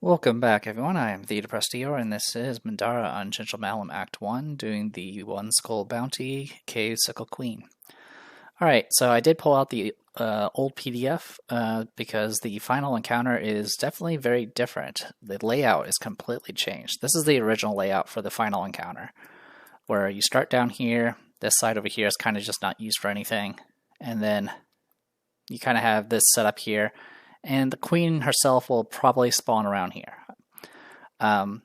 Welcome back, everyone. I am the Depressed Eeyore, and this is Middara on Gentle Malum Act 1, doing the One Skull Bounty, Cave Sickle Queen. Alright, so I did pull out the old PDF because the final encounter is definitely very different. The layout is completely changed. This is the original layout for the final encounter, where you start down here, this side over here is kind of just not used for anything, and then you kind of have this set up here. And the queen herself will probably spawn around here. The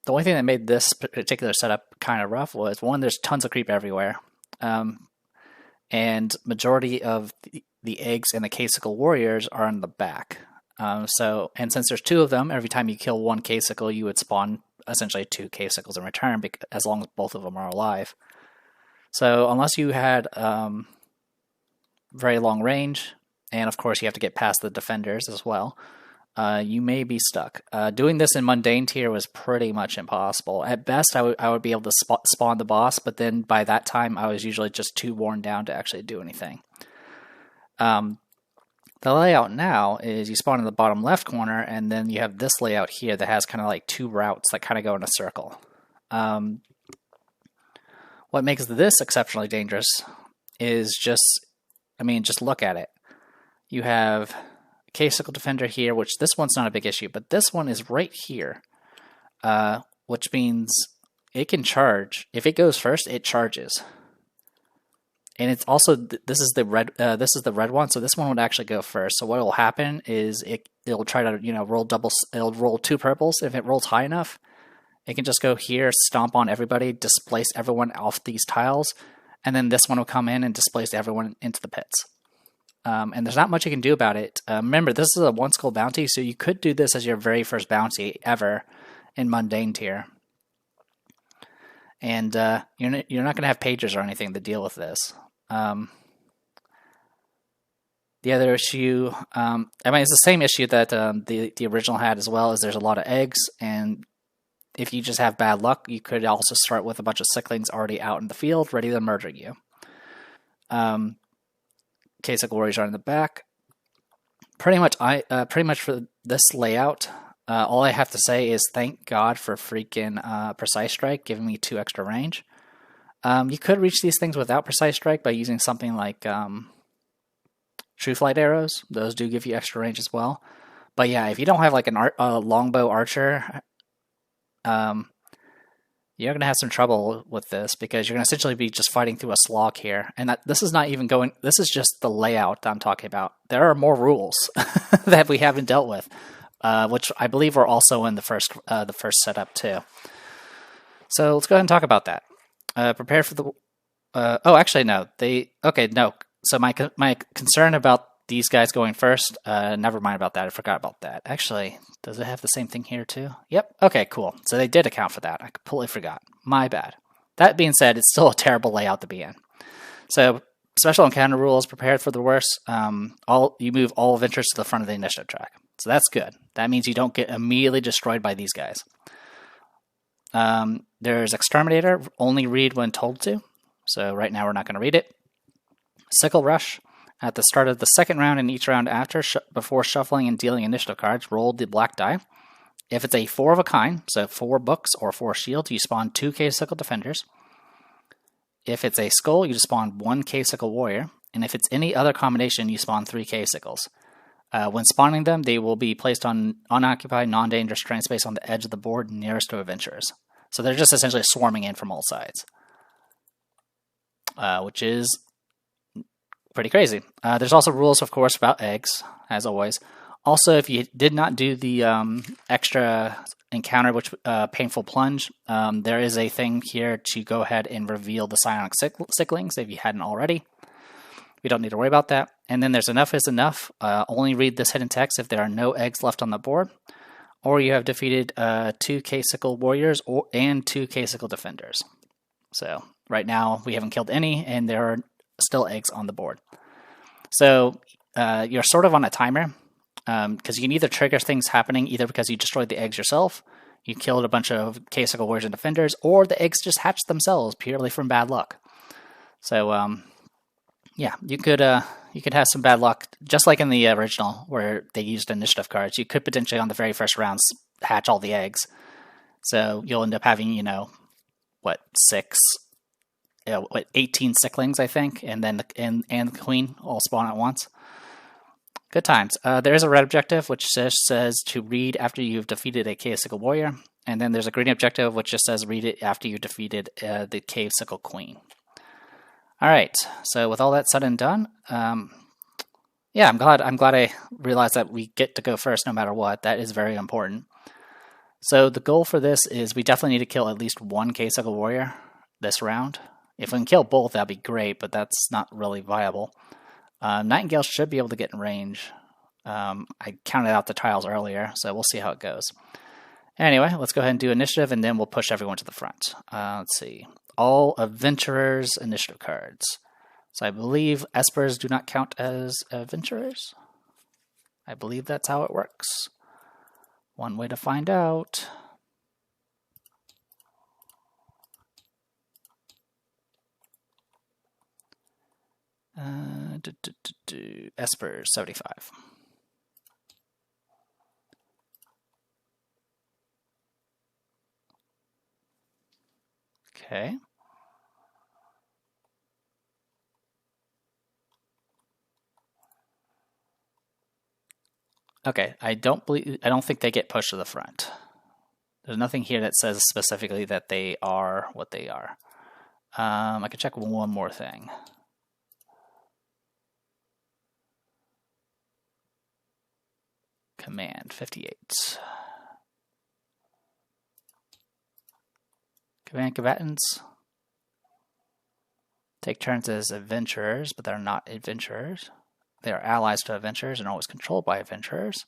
only thing that made this particular setup kind of rough was, one, there's tons of creep everywhere. And majority of the eggs and the Casicle warriors are in the back. And since there's two of them, every time you kill one Casicle, you would spawn essentially two Casicles in return, as long as both of them are alive. So unless you had very long range, and of course you have to get past the defenders as well, you may be stuck. Doing this in mundane tier was pretty much impossible. At best, I would be able to spawn the boss, but then by that time I was usually just too worn down to actually do anything. The layout now is you spawn in the bottom left corner, and then you have this layout here that has kind of like two routes that kind of go in a circle. What makes this exceptionally dangerous is just look at it. You have Casicle Defender here, which this one's not a big issue, but this one is right here, which means it can charge. If it goes first, it charges, and it's also this is the red one, so this one would actually go first. So what will happen is it'll try to roll double. It'll roll two purples. If it rolls high enough, it can just go here, stomp on everybody, displace everyone off these tiles, and then this one will come in and displace everyone into the pits. And there's not much you can do about it. Remember, this is a one skull bounty, so you could do this as your very first bounty ever in mundane tier. And you're not going to have pages or anything to deal with this. The other issue, it's the same issue that the original had as well, is there's a lot of eggs, and if you just have bad luck, you could also start with a bunch of sicklings already out in the field, ready to murder you. Casicle warriors are in the back. Pretty much for this layout, all I have to say is thank God for freaking Precise Strike giving me 2 extra range. You could reach these things without Precise Strike by using something like True Flight arrows. Those do give you extra range as well. But yeah, if you don't have like a longbow archer, you're going to have some trouble with this, because you're going to essentially be just fighting through a slog here. And this is not even going... This is just the layout that I'm talking about. There are more rules that we haven't dealt with, which I believe were also in the first setup too. So let's go ahead and talk about that. Prepare for the... actually, no. No. So my concern about these guys going first, never mind about that. I forgot about that. Actually, does it have the same thing here too? Yep. Okay, cool. So they did account for that. I completely forgot. My bad. That being said, it's still a terrible layout to be in. So special encounter rules, prepared for the worst. You move all adventures to the front of the initiative track. So that's good. That means you don't get immediately destroyed by these guys. There's Exterminator, only read when told to. So right now we're not going to read it. Sickle Rush. At the start of the second round and each round after, before shuffling and dealing initiative cards, roll the black die. If it's a 4 of a kind, so 4 books or 4 shields, you spawn 2 Casicle Defenders. If it's a skull, you just spawn 1 Casicle Warrior. And if it's any other combination, you spawn 3 Casicles. When spawning them, they will be placed on unoccupied, non-dangerous terrain space on the edge of the board nearest to adventurers. So they're just essentially swarming in from all sides, which is pretty crazy. There's also rules, of course, about eggs, as always. Also, if you did not do the extra encounter, which painful plunge, there is a thing here to go ahead and reveal the psionic sicklings if you hadn't already. We don't need to worry about that. And then there's enough is enough. Only read this hidden text if there are no eggs left on the board, or you have defeated 2 Casicle warriors and 2 Casicle defenders. So right now we haven't killed any, and there are still eggs on the board. So you're sort of on a timer, because you can either trigger things happening either because you destroyed the eggs yourself, you killed a bunch of Casicle warriors and defenders, or the eggs just hatched themselves purely from bad luck. So yeah, you could have some bad luck, just like in the original where they used initiative cards. You could potentially on the very first round hatch all the eggs. So you'll end up having, you know, what, 18 sicklings, I think, and then the queen all spawn at once. Good times. There is a red objective, which just says to read after you've defeated a Cave Sickle warrior. And then there's a green objective, which just says read it after you've defeated the Cave Sickle queen. All right, so with all that said and done, yeah, I'm glad I realized that we get to go first no matter what. That is very important. So the goal for this is we definitely need to kill at least one Cave Sickle warrior this round. If we can kill both, that'd be great, but that's not really viable. Nightingale should be able to get in range. I counted out the tiles earlier, so we'll see how it goes. Anyway, let's go ahead and do initiative, and then we'll push everyone to the front. Let's see. All adventurers initiative cards. So I believe espers do not count as adventurers. I believe that's how it works. One way to find out. Espers 75. Okay. Okay, I don't think they get pushed to the front. There's nothing here that says specifically that they are what they are. I can check one more thing. Command 58. Command combatants take turns as adventurers, but they're not adventurers. They are allies to adventurers and always controlled by adventurers.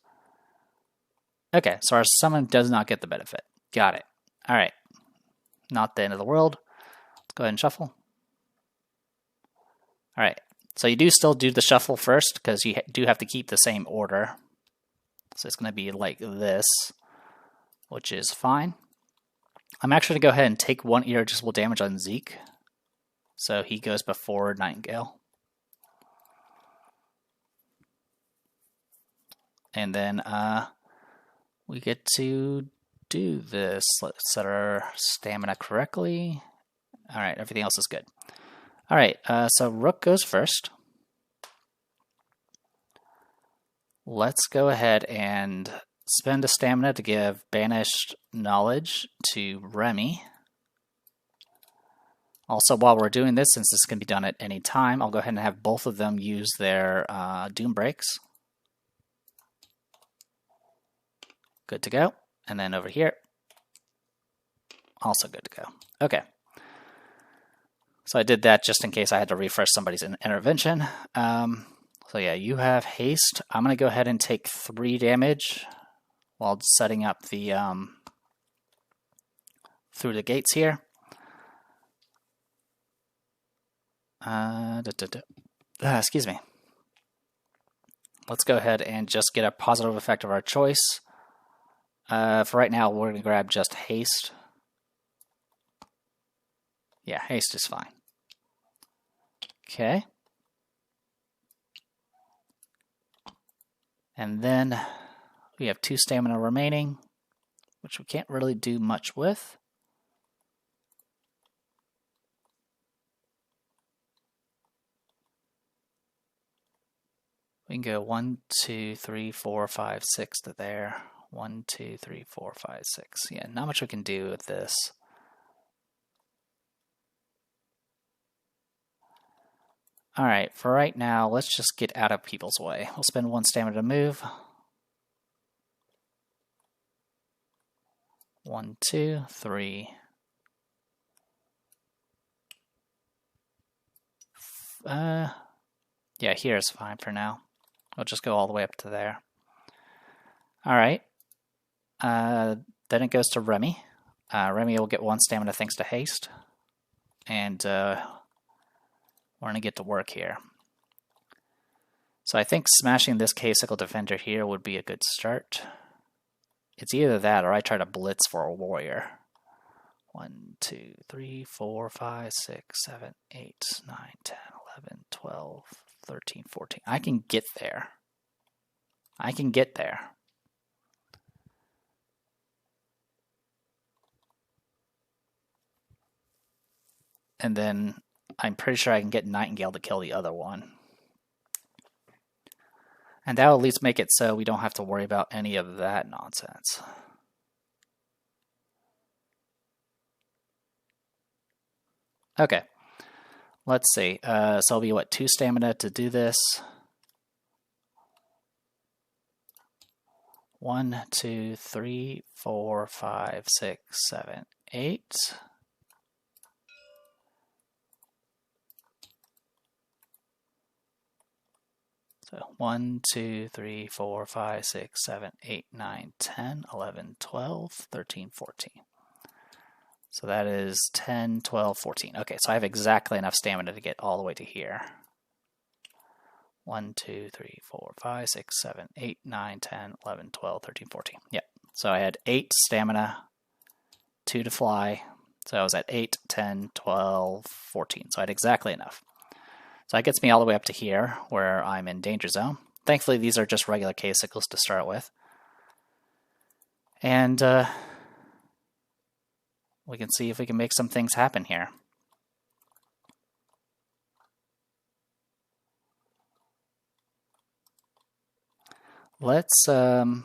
Okay, so our summon does not get the benefit. Got it. All right. Not the end of the world. Let's go ahead and shuffle. All right. So you do still do the shuffle first because you do have to keep the same order. So it's going to be like this, which is fine. I'm actually going to go ahead and take one irresistible damage on Zeke. So he goes before Nightingale. And then we get to do this. Let's set our stamina correctly. All right, everything else is good. All right, so Rook goes first. Let's go ahead and spend a stamina to give Banished Knowledge to Remy. Also, while we're doing this, since this can be done at any time, I'll go ahead and have both of them use their Doom Breaks. Good to go. And then over here, also good to go. Okay. So I did that just in case I had to refresh somebody's intervention. So yeah, you have haste. I'm going to go ahead and take 3 damage while setting up the through the gates here. Excuse me. Let's go ahead and just get a positive effect of our choice. For right now, we're going to grab just haste. Yeah, haste is fine. Okay. And then we have 2 stamina remaining, which we can't really do much with. We can go 1, 2, 3, 4, 5, 6 to there. 1, 2, 3, 4, 5, 6. Yeah, not much we can do with this. Alright, for right now, let's just get out of people's way. We'll spend 1 stamina to move. 1, 2, 3. Yeah, here is fine for now. We'll just go all the way up to there. Alright. Then it goes to Remy. Remy will get 1 stamina thanks to haste. And we're going to get to work here. So I think smashing this Cave Sickle Defender here would be a good start. It's either that or I try to blitz for a warrior. 1, 2, 3, 4, 5, 6, 7, 8, 9, 10, 11, 12, 13, 14. I can get there. I can get there. and then I'm pretty sure I can get Nightingale to kill the other one. And that will at least make it so we don't have to worry about any of that nonsense. Okay, let's see. So it'll be, what, 2 stamina to do this? 1, 2, 3, 4, 5, 6, 7, 8. So 1, 2, 3, 4, 5, 6, 7, 8, 9, 10, 11, 12, 13, 14. So that is 10, 12, 14. Okay, so I have exactly enough stamina to get all the way to here. 1, 2, 3, 4, 5, 6, 7, 8, 9, 10, 11, 12, 13, 14. Yep. So I had 8 stamina, 2 to fly. So I was at 8, 10, 12, 14. So I had exactly enough. So that gets me all the way up to here, where I'm in danger zone. Thankfully, these are just regular K-Sickles to start with. And we can see if we can make some things happen here. Let's do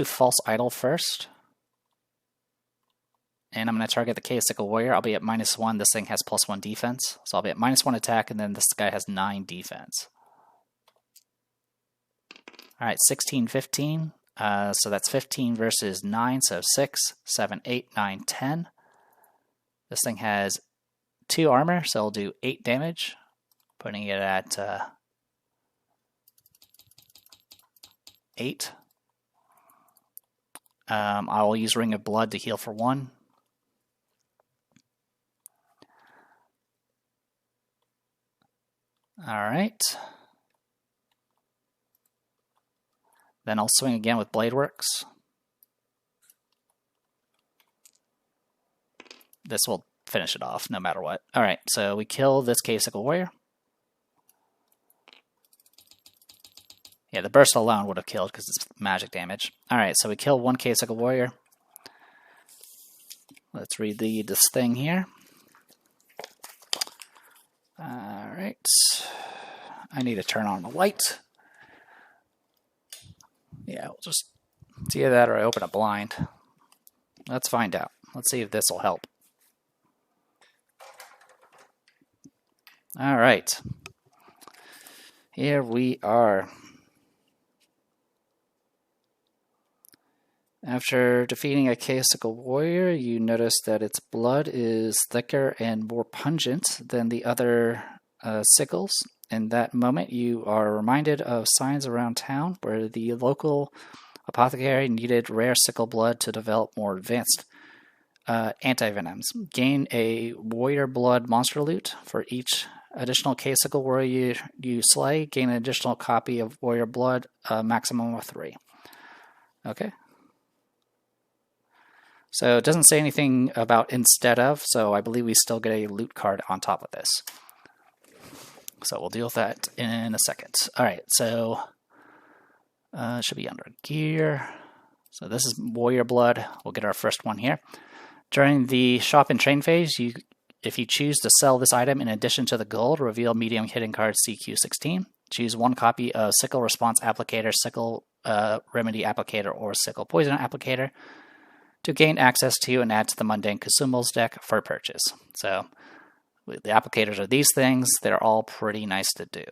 False Idol first. And I'm going to target the K-Sickle Warrior. I'll be at -1. This thing has +1 defense. So I'll be at -1 attack, and then this guy has 9 defense. Alright, 16, 15. So that's 15 versus 9, so 6, 7, 8, 9, 10. This thing has 2 armor, so I'll do 8 damage, putting it at 8. I will use Ring of Blood to heal for 1. Alright. Then I'll swing again with Blade Works. This will finish it off no matter what. Alright, so we kill this K-Sickle Warrior. Yeah, the burst alone would have killed because it's magic damage. Alright, so we kill 1 K-Sickle Warrior. Let's read this thing here. Alright. I need to turn on the light. Yeah, we'll just see that, or I open a blind. Let's find out. Let's see if this will help. Alright. Here we are. After defeating a K-Sickle Warrior, you notice that its blood is thicker and more pungent than the other sickles. In that moment, you are reminded of signs around town where the local apothecary needed rare sickle blood to develop more advanced antivenoms. Gain a warrior blood monster loot for each additional K-Sickle Warrior you slay. Gain an additional copy of warrior blood, a maximum of 3. Okay. So it doesn't say anything about instead of, so I believe we still get a loot card on top of this. So we'll deal with that in a second. Alright, so it should be under gear. So this is warrior blood. We'll get our first one here. During the shop and train phase, if you choose to sell this item in addition to the gold, reveal medium hidden card CQ16. Choose 1 copy of Sickle Response Applicator, Sickle Remedy Applicator, or Sickle Poison Applicator to gain access to and add to the Mundane Consumables deck for purchase. So the applicators are these things. They're all pretty nice to do.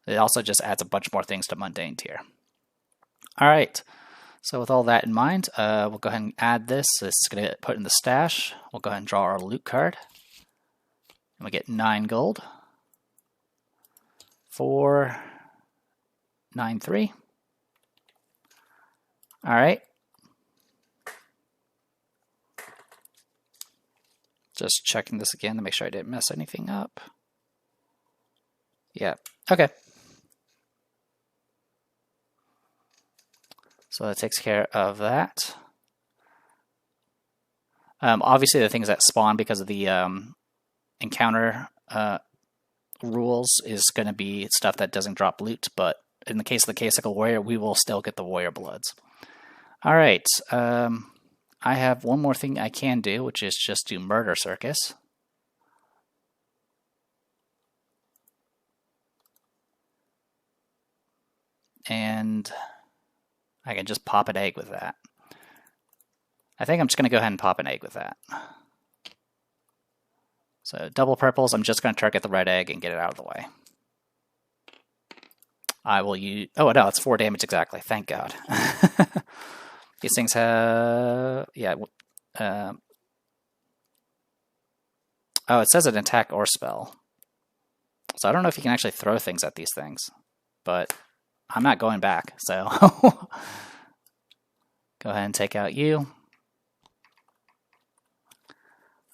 It also just adds a bunch more things to Mundane tier. Alright, so with all that in mind, we'll go ahead and add this. This is going to get put in the stash. We'll go ahead and draw our loot card. And we get 9 gold. 4, 9, 3. Alright. Just checking this again to make sure I didn't mess anything up. Yeah, okay. So that takes care of that. Obviously the things that spawn because of the encounter rules is going to be stuff that doesn't drop loot, but in the case of the K-Sickle Warrior, we will still get the Warrior Bloods. Alright, I have one more thing I can do, which is just do Murder Circus. And I can just pop an egg with that. I think I'm just going to go ahead and pop an egg with that. So double purples, I'm just going to target the red egg and get it out of the way. I will use... Oh, no, it's 4 damage exactly. Thank God. These things have... Yeah. Oh, it says an attack or spell. So I don't know if you can actually throw things at these things. But I'm not going back, so... Go ahead and take out you.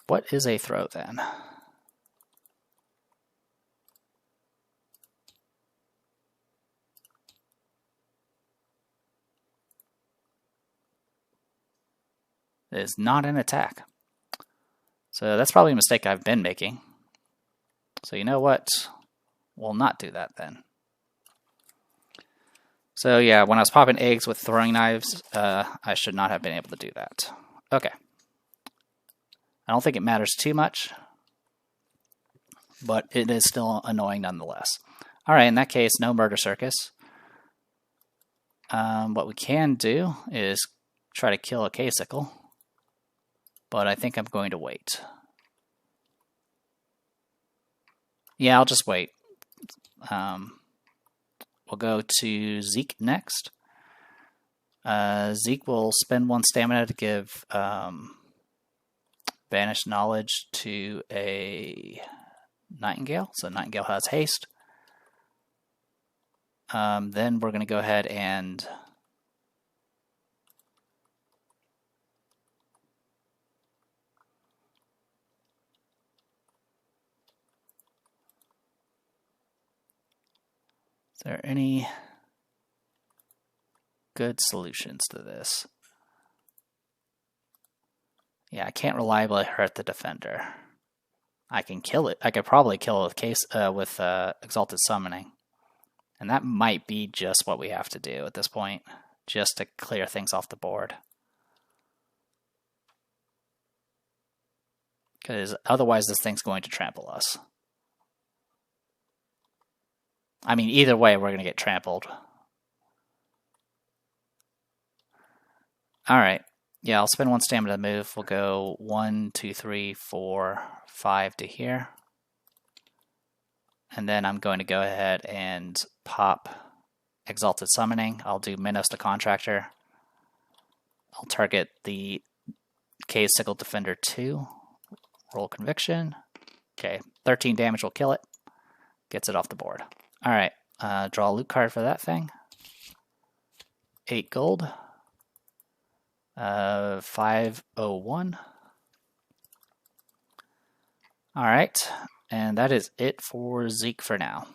What is a throw then? It is not an attack. So that's probably a mistake I've been making. So you know what? We'll not do that then. So yeah, when I was popping eggs with throwing knives, I should not have been able to do that. Okay. I don't think it matters too much, but it is still annoying nonetheless. Alright, in that case, no Murder Circus. What we can do is try to kill a Cacophony, but I think I'm going to wait. Yeah, I'll just wait. We'll go to Zeke next. Zeke will spend 1 stamina to give Banished Knowledge to a Nightingale. So Nightingale has haste. Then we're going to go ahead and is there any good solutions to this? Yeah, I can't reliably hurt the defender. I can kill it. I could probably kill it with Exalted Summoning. And that might be just what we have to do at this point, just to clear things off the board. Because otherwise this thing's going to trample us. I mean, either way, we're going to get trampled. Alright. Yeah, I'll spend 1 stamina to move. We'll go 1, 2, 3, 4, 5 to here. And then I'm going to go ahead and pop Exalted Summoning. I'll do Minos the Contractor. I'll target the Cave Sickle Defender 2. Roll Conviction. Okay, 13 damage will kill it. Gets it off the board. Alright, draw a loot card for that thing. 8 gold. 501. Alright, and that is it for Zeke for now.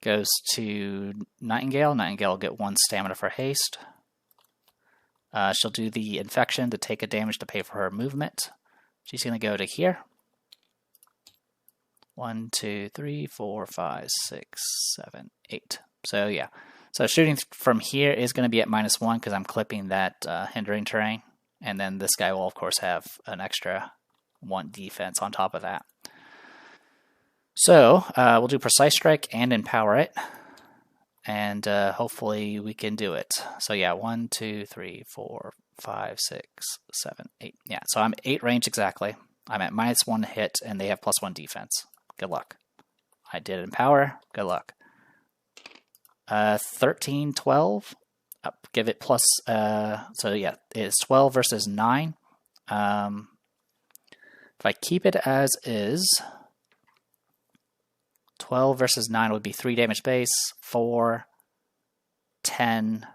Goes to Nightingale. Nightingale will get 1 stamina for haste. She'll do the infection to take a damage to pay for her movement. She's going to go to here. 1, 2, 3, 4, 5, 6, 7, 8. So yeah. So shooting from here is going to be at -1 because I'm clipping that hindering terrain. And then this guy will, of course, have an extra 1 defense on top of that. So we'll do Precise Strike and Empower it. And hopefully we can do it. So yeah, 1, 2, 3, 4, 5, 6, 7, 8. Yeah, so I'm 8 range exactly. I'm at -1 hit, and they have +1 defense. Good luck. I did Empower. Good luck. 13, 12. Give it plus. So yeah, it's 12 versus 9. If I keep it as is, 12 versus 9 would be 3 damage base, 4, 10,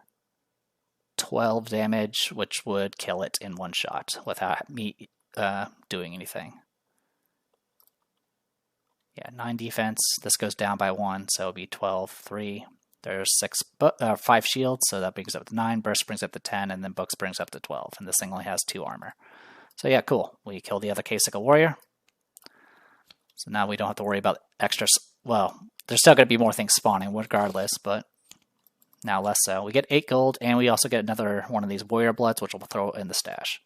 12 damage, which would kill it in 1 shot without me doing anything. Yeah, 9 defense. This goes down by 1, so it'll be 12, 3. There's 5 shields, so that brings up to 9. Burst brings up to 10, and then Books brings up to 12. And this thing only has 2 armor. So yeah, cool. We kill the other Cacophony Warrior. So now we don't have to worry about extra... Well, there's still going to be more things spawning regardless, but Now less so. We get 8 gold, and we also get another one of these warrior bloods, which we'll throw in the stash.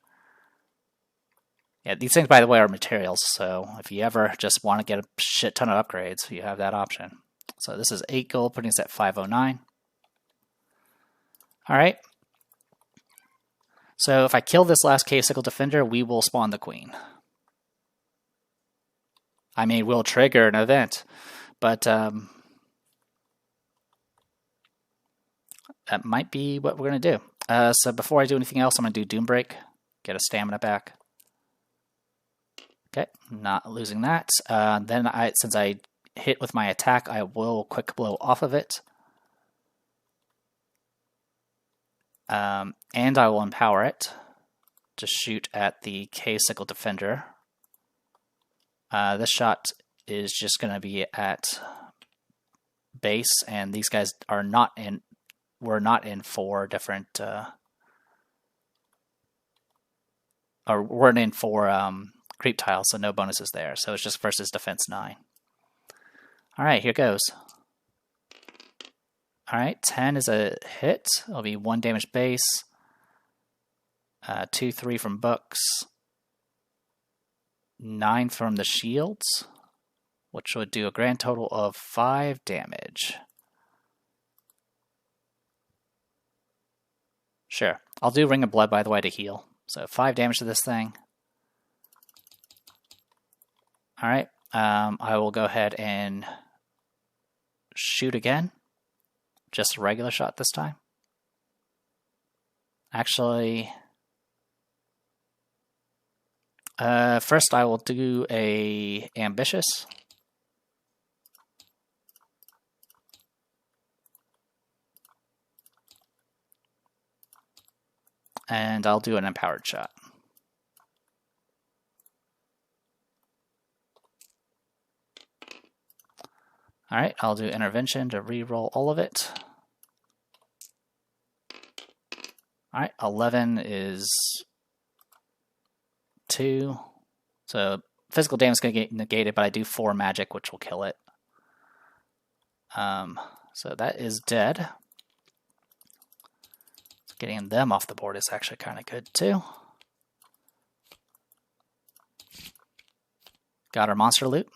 Yeah, these things, by the way, are materials, so if you ever just want to get a shit ton of upgrades, you have that option. So this is 8 gold, putting us at 509. Alright. So if I kill this last Cave-Sickle Defender, we will spawn the Queen. I mean, we'll trigger an event, but that might be what we're going to do. So before I do anything else, I'm going to do Doom Break, get a stamina back. Okay, not losing that. Then since I hit with my attack, I will Quick Blow off of it. And I will empower it to shoot at the Cave-Sickle Defender. This shot is just going to be at base, and these guys are not in. We're not in 4 different, or we're in 4 creep tiles, so no bonuses there. So it's just versus defense 9. All right, here goes. All right, 10 is a hit. It'll be 1 damage base. 2, 3 from books. 9 from the shields, which would do a grand total of 5 damage. Sure. I'll do Ring of Blood, by the way, to heal. So 5 damage to this thing. Alright. I will go ahead and shoot again. Just a regular shot this time. Actually, first I will do a ambitious. And I'll do an empowered shot. Alright, I'll do intervention to re-roll all of it. Alright, 11 is 2. So physical damage is going to get negated, but I do 4 magic, which will kill it. So that is dead. Getting them off the board is actually kind of good too. Got our monster loot.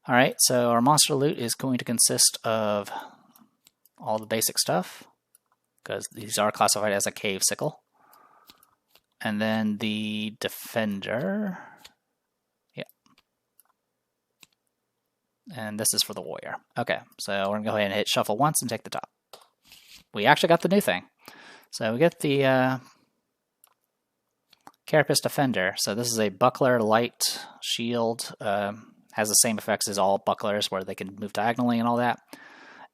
Alright, so our monster loot is going to consist of all the basic stuff, because these are classified as a cave sickle. And then the defender. Yeah. And this is for the warrior. Okay, so we're going to go ahead and hit shuffle once and take the top. We actually got the new thing. So we get the Carapace Defender. So this is a buckler light shield. Has the same effects as all bucklers, where they can move diagonally and all that.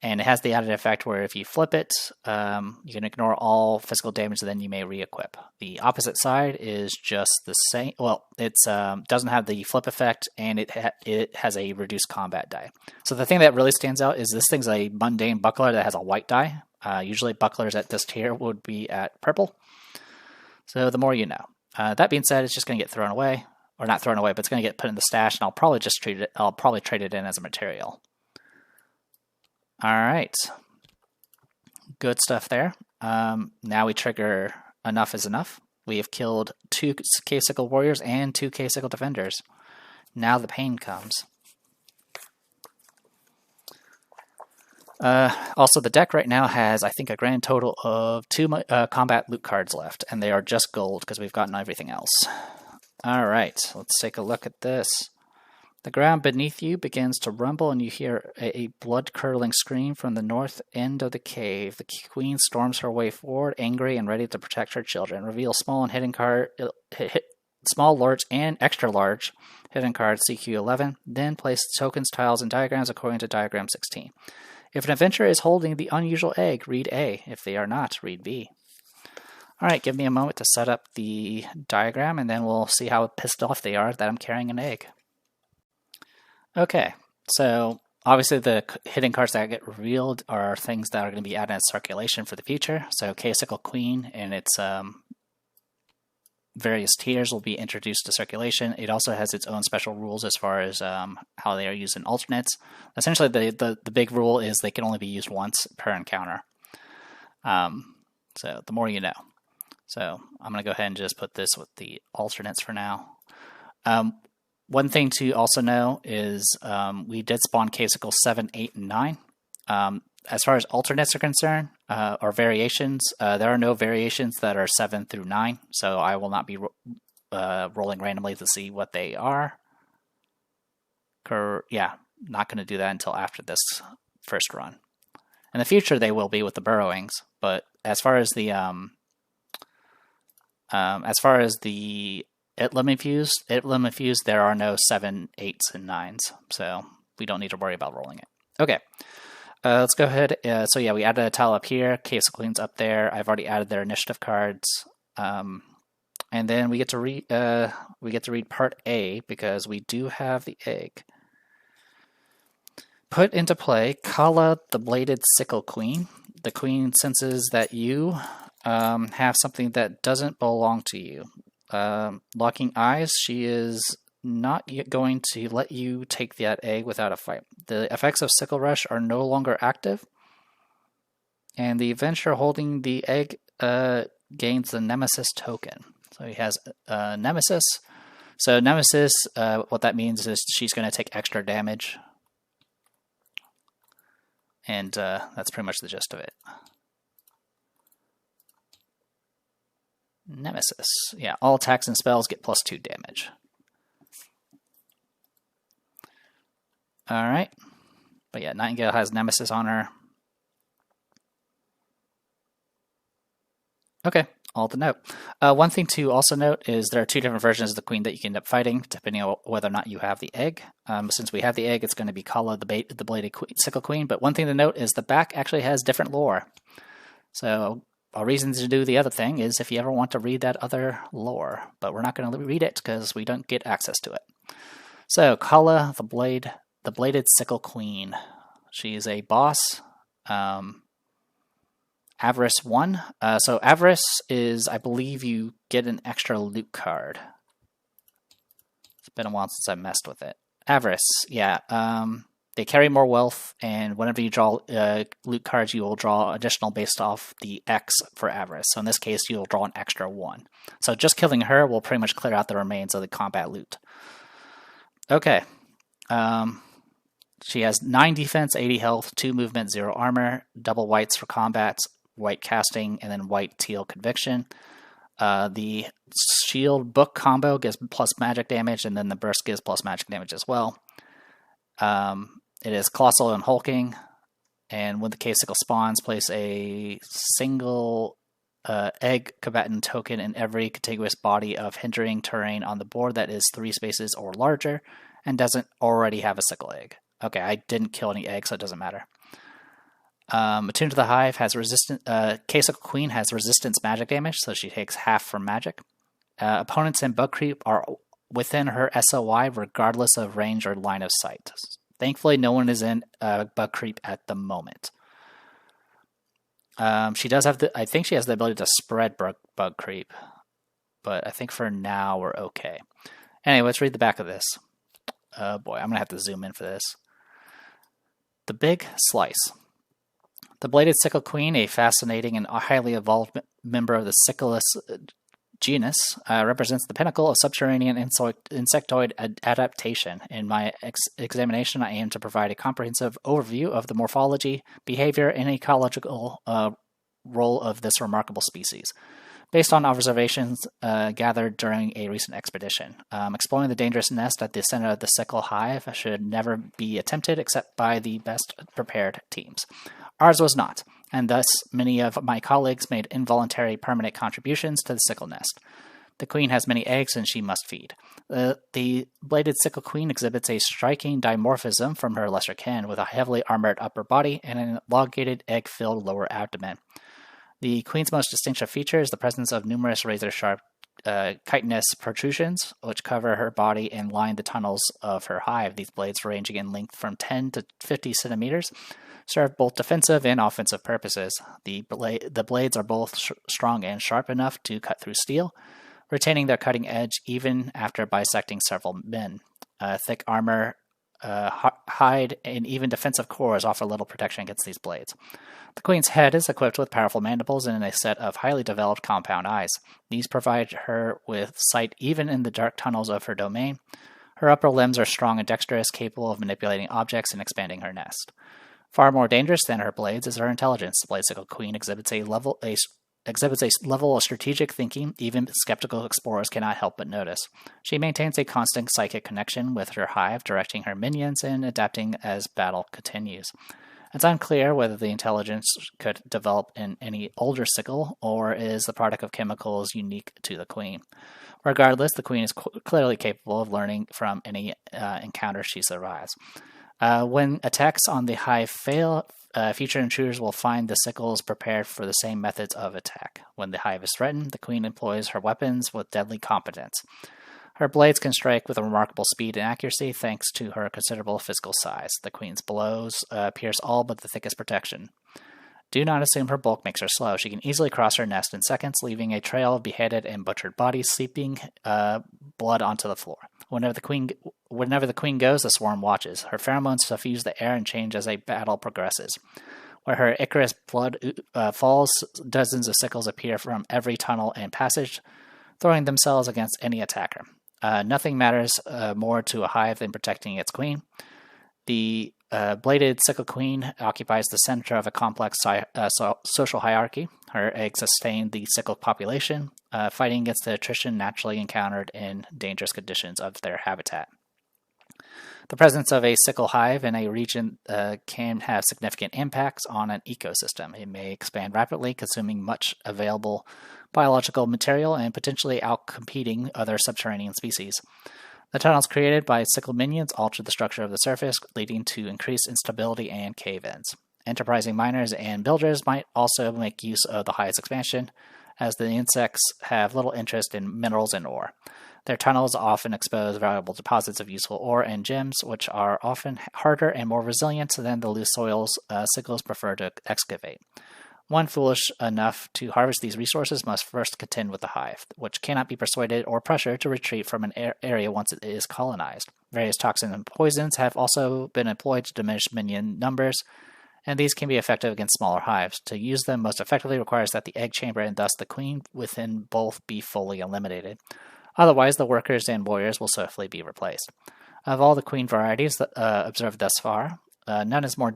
And it has the added effect where if you flip it, you can ignore all physical damage, and then you may re-equip. The opposite side is just the same. Well, it doesn't have the flip effect, and it has a reduced combat die. So the thing that really stands out is this thing's a mundane buckler that has a white die. Usually bucklers at this tier would be at purple. So the more you know. That being said, it's just going to get thrown away. Or not thrown away, but it's going to get put in the stash, and I'll probably just trade it in as a material. Alright. Good stuff there. Now we trigger enough is enough. We have killed 2 Cave-Sickle Warriors and 2 Cave-Sickle Defenders. Now the pain comes. Also, the deck right now has, I think, a grand total of 2 combat loot cards left, and they are just gold because we've gotten everything else. Alright, let's take a look at this. The ground beneath you begins to rumble, and you hear a blood-curdling scream from the north end of the cave. The queen storms her way forward, angry and ready to protect her children. Reveal small and hidden card, small, large, and extra large hidden cards CQ11. Then place tokens, tiles, and diagrams according to diagram 16. If an adventurer is holding the unusual egg, read A. If they are not, read B. Alright, give me a moment to set up the diagram, and then we'll see how pissed off they are that I'm carrying an egg. Okay, so obviously the hidden cards that get revealed are things that are going to be added in circulation for the future. So Cave-Sickle Queen and its various tiers will be introduced to circulation. It also has its own special rules as far as how they are used in alternates. Essentially, the big rule is they can only be used once per encounter. So the more you know. So I'm going to go ahead and just put this with the alternates for now. One thing to also know is we did spawn Casecle 7, 8, and 9. As far as alternates are concerned, or variations, there are no variations that are 7 through 9, so I will not be rolling randomly to see what they are. Yeah, not going to do that until after this first run. In the future, they will be with the burrowings, but as far as the Itlim infused, there are no 7, 8s, and 9s, so we don't need to worry about rolling it. Okay, let's go ahead. So yeah, we added a tile up here. Case Queen's up there. I've already added their initiative cards, and then we get to read part A because we do have the egg. Put into play Kala, the Bladed Sickle Queen. The queen senses that you have something that doesn't belong to you. Locking eyes, she is not going to let you take that egg without a fight. The effects of Sickle Rush are no longer active, and the adventurer holding the egg gains the Nemesis token. So he has Nemesis. So Nemesis, what that means is she's going to take extra damage, and that's pretty much the gist of it. Nemesis. Yeah, all attacks and spells get +2 damage. Alright. But yeah, Nightingale has Nemesis on her. Okay, all to note. One thing to also note is there are 2 different versions of the queen that you can end up fighting, depending on whether or not you have the egg. Since we have the egg, it's going to be Kala, the Bladed Sickle Queen. But one thing to note is the back actually has different lore. So a reason to do the other thing is if you ever want to read that other lore, but we're not going to read it because we don't get access to it. So Kala, the Bladed Sickle Queen. She is a boss. Avarice 1. So Avarice is, I believe you get an extra loot card. It's been a while since I messed with it. Avarice, yeah. They carry more wealth, and whenever you draw loot cards, you will draw additional based off the X for Avarice. So in this case, you'll draw an extra 1. So just killing her will pretty much clear out the remains of the combat loot. Okay. She has 9 defense, 80 health, 2 movement, 0 armor, double whites for combat, white casting, and then white teal conviction. The shield book combo gives plus magic damage, and then the burst gives plus magic damage as well. It is colossal and hulking, and when the Casecle spawns, place a single egg combatant token in every contiguous body of hindering terrain on the board that is 3 spaces or larger and doesn't already have a sickle egg. Okay, I didn't kill any eggs, so it doesn't matter. Attuned to the Hive has Casecle Queen has resistance magic damage, so she takes half from magic. Opponents in bug creep are within her SOI regardless of range or line of sight. Thankfully, no one is in bug creep at the moment. She does have I think she has the ability to spread bug creep, but I think for now we're okay. Anyway, let's read the back of this. Oh boy, I'm gonna have to zoom in for this. The Big Slice. The Bladed Sickle Queen, a fascinating and highly evolved member of the Cyclus genus, represents the pinnacle of subterranean insectoid adaptation. In my examination, I aim to provide a comprehensive overview of the morphology, behavior, and ecological role of this remarkable species, based on observations gathered during a recent expedition. Exploring the dangerous nest at the center of the sickle hive should never be attempted except by the best prepared teams. Ours was not, and thus many of my colleagues made involuntary permanent contributions to the sickle nest. The queen has many eggs and she must feed. The Bladed Sickle Queen exhibits a striking dimorphism from her lesser kin, with a heavily armored upper body and an elongated egg-filled lower abdomen. The queen's most distinctive feature is the presence of numerous razor-sharp chitinous protrusions, which cover her body and line the tunnels of her hive. These blades, ranging in length from 10 to 50 centimeters, serve both defensive and offensive purposes. The blades are both strong and sharp enough to cut through steel, retaining their cutting edge even after bisecting several men. Thick armor hide, and even defensive cores offer little protection against these blades. The queen's head is equipped with powerful mandibles and a set of highly developed compound eyes. These provide her with sight even in the dark tunnels of her domain. Her upper limbs are strong and dexterous, capable of manipulating objects and expanding her nest. Far more dangerous than her blades is her intelligence. The Bladesicle Queen exhibits a level of strategic thinking even skeptical explorers cannot help but notice. She maintains a constant psychic connection with her hive, directing her minions and adapting as battle continues. It's unclear whether the intelligence could develop in any older sickle or is the product of chemicals unique to the queen. Regardless, the queen is clearly capable of learning from any encounter she survives. When attacks on the hive fail, future intruders will find the sickles prepared for the same methods of attack. When the hive is threatened, the queen employs her weapons with deadly competence. Her blades can strike with a remarkable speed and accuracy thanks to her considerable physical size. The queen's blows pierce all but the thickest protection. Do not assume her bulk makes her slow. She can easily cross her nest in seconds, leaving a trail of beheaded and butchered bodies seeping blood onto the floor. Whenever the queen goes, the swarm watches. Her pheromones suffuse the air and change as a battle progresses. Where her Icarus blood falls, dozens of sickles appear from every tunnel and passage, throwing themselves against any attacker. Nothing matters more to a hive than protecting its queen. The bladed sickle queen occupies the center of a complex social hierarchy. Her eggs sustain the sickle population, fighting against the attrition naturally encountered in dangerous conditions of their habitat. The presence of a sickle hive in a region can have significant impacts on an ecosystem. It may expand rapidly, consuming much available biological material and potentially outcompeting other subterranean species. The tunnels created by sickle minions alter the structure of the surface, leading to increased instability and cave-ins. Enterprising miners and builders might also make use of the hive's expansion, as the insects have little interest in minerals and ore. Their tunnels often expose valuable deposits of useful ore and gems, which are often harder and more resilient than the loose soils sickles prefer to excavate. One foolish enough to harvest these resources must first contend with the hive, which cannot be persuaded or pressured to retreat from an area once it is colonized. Various toxins and poisons have also been employed to diminish minion numbers, and these can be effective against smaller hives. To use them most effectively requires that the egg chamber and thus the queen within both be fully eliminated. Otherwise, the workers and warriors will swiftly be replaced. Of all the queen varieties observed thus far, none is more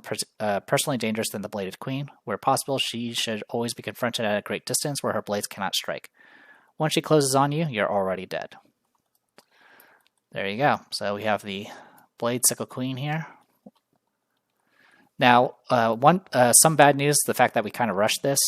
personally dangerous than the bladed queen. Where possible, she should always be confronted at a great distance where her blades cannot strike. Once she closes on you, you're already dead. There you go. So we have the blade sickle queen here. Now, some bad news, the fact that we kind of rushed this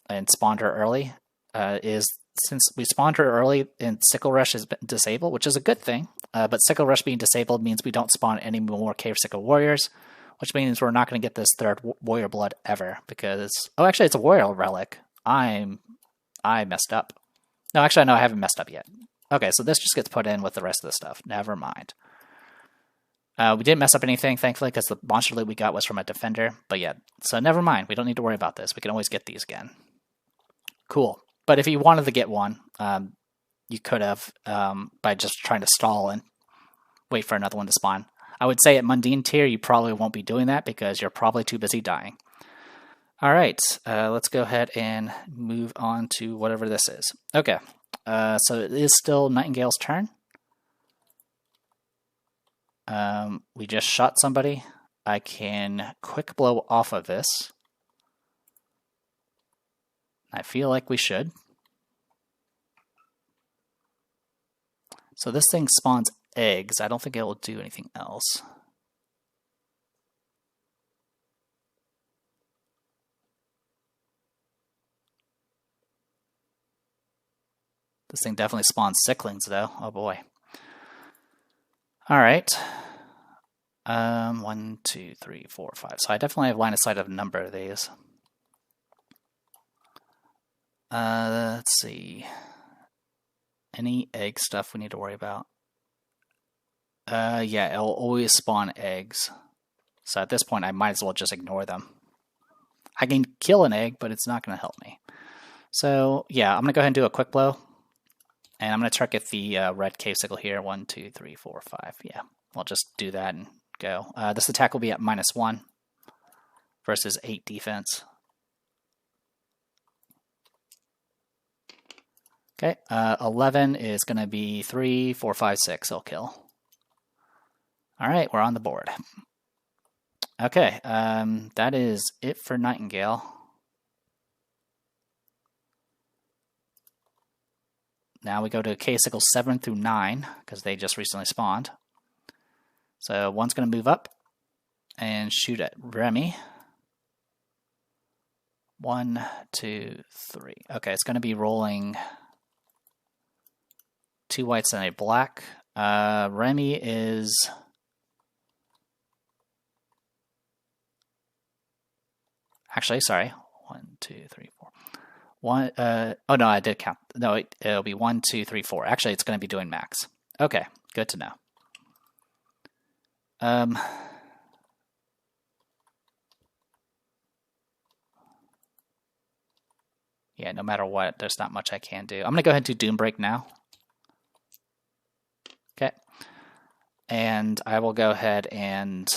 and spawned her early, is since we spawned her early and Sickle Rush is disabled, which is a good thing, but Sickle Rush being disabled means we don't spawn any more Cave Sickle Warriors, which means we're not going to get this third Warrior Blood ever, because... Oh, actually, it's a Warrior Relic. I messed up. No, actually, no, I haven't messed up yet. Okay, so this just gets put in with the rest of the stuff. Never mind. We didn't mess up anything, thankfully, because the monster loot we got was from a Defender. But yeah, so never mind. We don't need to worry about this. We can always get these again. Cool. But if you wanted to get one, you could have by just trying to stall and wait for another one to spawn. I would say at Mundane tier, you probably won't be doing that because you're probably too busy dying. All right, let's go ahead and move on to whatever this is. Okay, so it is still Nightingale's turn. We just shot somebody. I can quick blow off of this. I feel like we should. So this thing spawns eggs. I don't think it will do anything else. This thing definitely spawns sicklings, though. Oh boy. All right. 1, 2, 3, 4, 5. So I definitely have line of sight of a number of these. Let's see. Any egg stuff we need to worry about? Yeah, it'll always spawn eggs. So at this point, I might as well just ignore them. I can kill an egg, but it's not going to help me. So yeah, I'm going to go ahead and do a quick blow. And I'm going to target the red cave sickle here. 1, 2, 3, 4, 5. Yeah, I'll just do that and go. This attack will be at -1 versus 8 defense. Okay, 11 is going to be 3, 4, 5, 6. I'll kill. All right, we're on the board. Okay, that is it for Nightingale. Now we go to K-Sickle 7 through 9, because they just recently spawned. So one's going to move up and shoot at Remy. 1, 2, 3. Okay, it's going to be rolling 2 whites and a black. Remy is... Actually, sorry. 1, 2, 3, 4. One. Oh no, I did count. No, it'll be 1, 2, 3, 4. Actually, it's going to be doing max. Okay, good to know. Yeah, no matter what, there's not much I can do. I'm going to go ahead and do Doom Break now. Okay. And I will go ahead and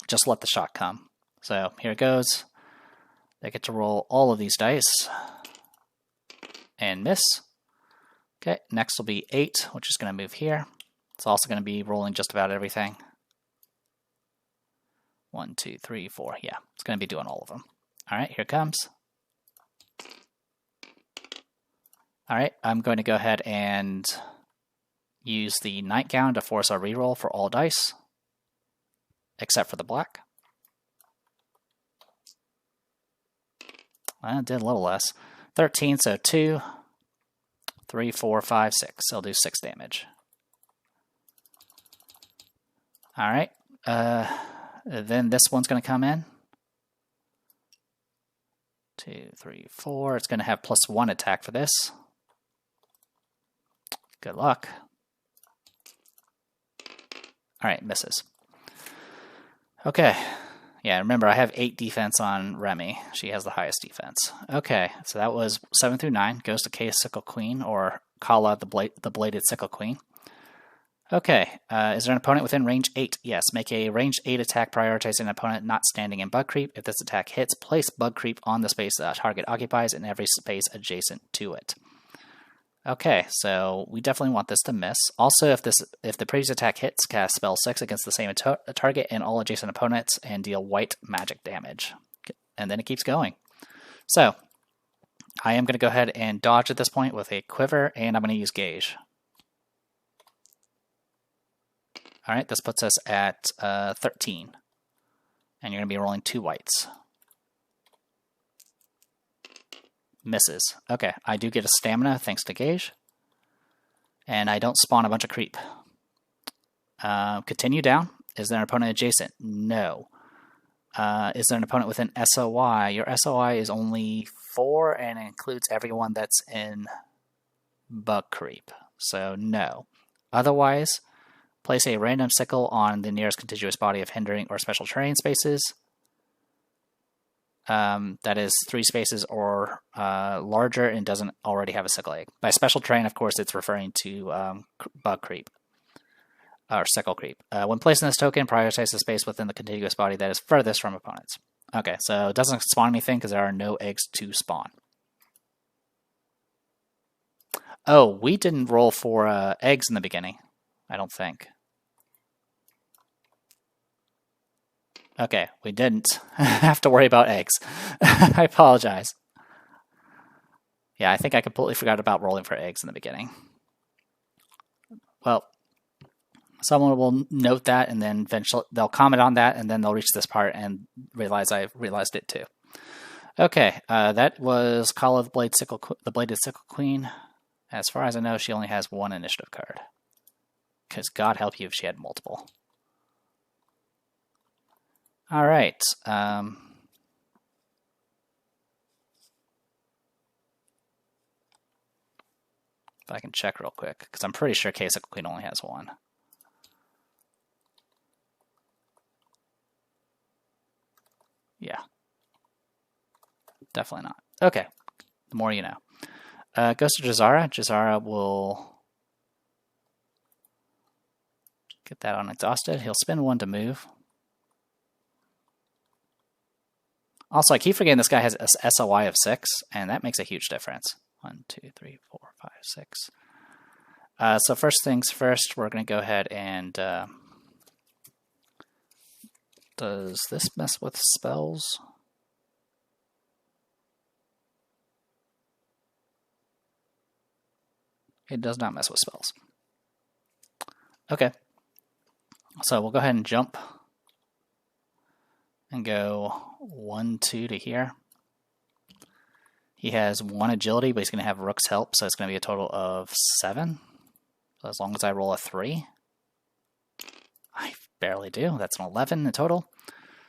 just let the shot come. So here it goes. They get to roll all of these dice and miss. Okay, next will be 8, which is going to move here. It's also going to be rolling just about everything. 1, 2, 3, 4. Yeah, it's going to be doing all of them. All right, here it comes. All right, I'm going to go ahead and use the Nightgown to force a reroll for all dice, except for the black. Well, it did a little less. 13, so 2, 3, 4, 5, 6. I'll do 6 damage. All right, then this one's going to come in. 2, 3, 4. It's going to have +1 attack for this. Good luck. All right, misses. Okay. Yeah, remember, I have 8 defense on Remy. She has the highest defense. Okay, so that was 7 through 9. Goes to K Sickle Queen, or Kala, the Bladed Sickle Queen. Okay, is there an opponent within range 8? Yes, make a range 8 attack prioritizing an opponent not standing in Bug Creep. If this attack hits, place Bug Creep on the space that target occupies and every space adjacent to it. Okay, so we definitely want this to miss. Also, if the previous attack hits, cast spell 6 against the same target and all adjacent opponents and deal white magic damage. And then it keeps going. So, I am going to go ahead and dodge at this point with a quiver, and I'm going to use Gauge. Alright, this puts us at 13. And you're going to be rolling 2 whites. Misses. Okay, I do get a stamina thanks to Gauge. And I don't spawn a bunch of creep. Continue down. Is there an opponent adjacent? No. Is there an opponent within SOI? Your SOI is only 4 and it includes everyone that's in Bug Creep. So no. Otherwise, place a random sickle on the nearest contiguous body of hindering or special terrain spaces. That is 3 spaces or larger and doesn't already have a sickle egg. By special terrain, of course, it's referring to Bug Creep or Sickle Creep. When placing this token, prioritize the space within the contiguous body that is furthest from opponents. Okay, so it doesn't spawn anything because there are no eggs to spawn. Oh, we didn't roll for eggs in the beginning, I don't think. Okay, we didn't have to worry about eggs. I apologize. Yeah, I think I completely forgot about rolling for eggs in the beginning. Well, someone will note that, and then eventually they'll comment on that, and then they'll reach this part and realize I realized it too. Okay, that was Call of the Bladed Sickle Queen. As far as I know, she only has 1 initiative card. Because God help you if she had multiple. All right. If I can check real quick, because I'm pretty sure K-Sickle Queen only has 1. Yeah. Definitely not. Okay. The more you know. Goes to Jazara. Jazara will Get that unexhausted. He'll spend 1 to move. Also, I keep forgetting this guy has a SOI of 6, and that makes a huge difference. 1, 2, 3, 4, 5, 6. So first things first, we're going to go ahead and... does this mess with spells? It does not mess with spells. Okay. So we'll go ahead and jump and go 1, 2 to here. He has 1 agility, but he's going to have Rook's help, so it's going to be a total of 7. So as long as I roll a 3, I barely do. That's an 11 in total.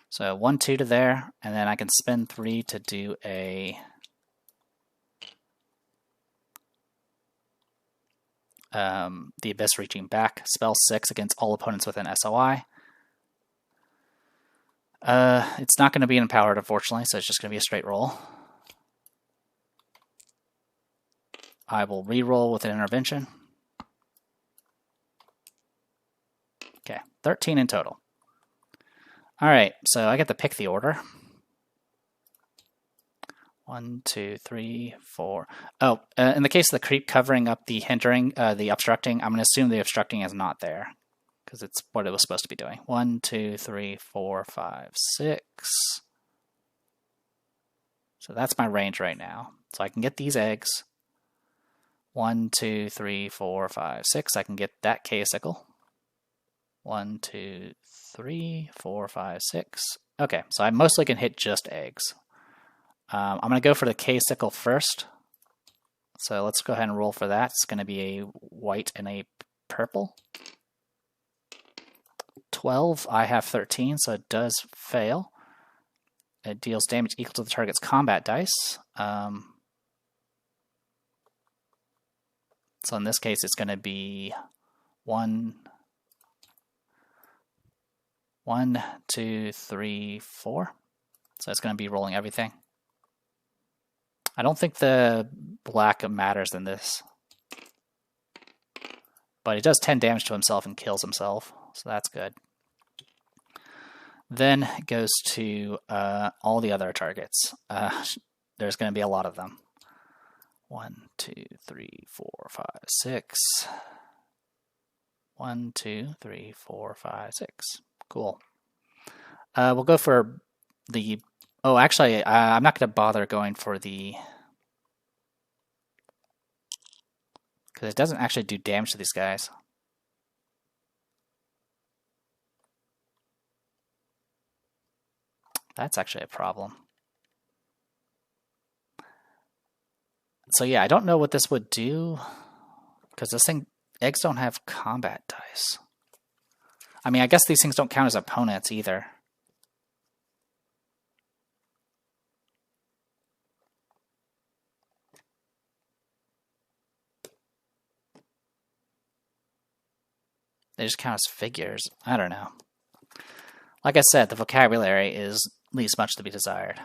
So 1, 2 to there, and then I can spend 3 to do a the Abyss Reaching Back, spell 6 against all opponents with an SOI. It's not going to be empowered, unfortunately, so it's just going to be a straight roll. I will re-roll with an intervention. Okay, 13 in total. Alright, so I get to pick the order. 1, 2, 3, 4. Oh, in the case of the creep covering up the hindering, the obstructing, I'm going to assume the obstructing is not there, because it's what it was supposed to be doing. 1, 2, 3, 4, 5, 6. So that's my range right now. So I can get these eggs. 1, 2, 3, 4, 5, 6. I can get that Cacophony. 1, 2, 3, 4, 5, 6. Okay, so I mostly can hit just eggs. I'm going to go for the Cacophony first. So let's go ahead and roll for that. It's going to be a white and a purple. 12. I have 13, so it does fail. It deals damage equal to the target's combat dice. So in this case, it's going to be 1, 2, 3, 4. So it's going to be rolling everything. I don't think the black matters in this. But he does 10 damage to himself and kills himself, so that's good. Then it goes to all the other targets. There's going to be a lot of them. 1, 2, 3, 4, 5, 6. 1, 2, 3, 4, 5, 6. Cool. We'll go for the... Oh, actually, I'm not going to bother going for the... Because it doesn't actually do damage to these guys. That's actually a problem. So yeah, I don't know what this would do. Because this thing... Eggs don't have combat dice. I mean, I guess these things don't count as opponents either. They just count as figures. I don't know. Like I said, the vocabulary leaves much to be desired.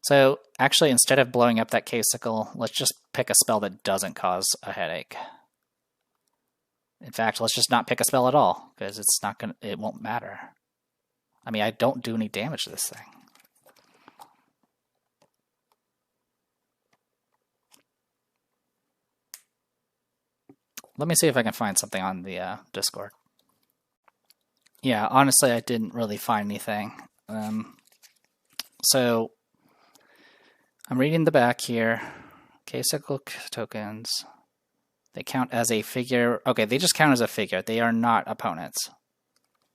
So, actually, instead of blowing up that Cacophony, let's just pick a spell that doesn't cause a headache. In fact, let's just not pick a spell at all, because it won't matter. I mean, I don't do any damage to this thing. Let me see if I can find something on the Discord. Yeah, honestly, I didn't really find anything. So, I'm reading the back here. Cacophony tokens. They count as a figure. Okay, they just count as a figure. They are not opponents.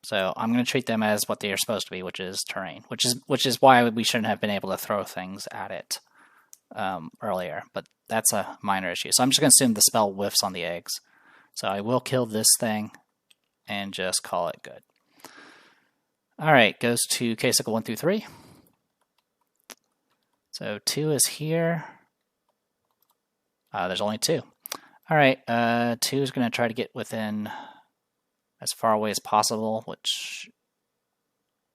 So I'm going to treat them as what they are supposed to be, which is terrain. Which is why we shouldn't have been able to throw things at it earlier. But that's a minor issue. So I'm just going to assume the spell whiffs on the eggs. So I will kill this thing and just call it good. Alright, goes to Cacophony 1 through 3. So 2 is here. There's only 2. Alright, 2 is going to try to get within as far away as possible, which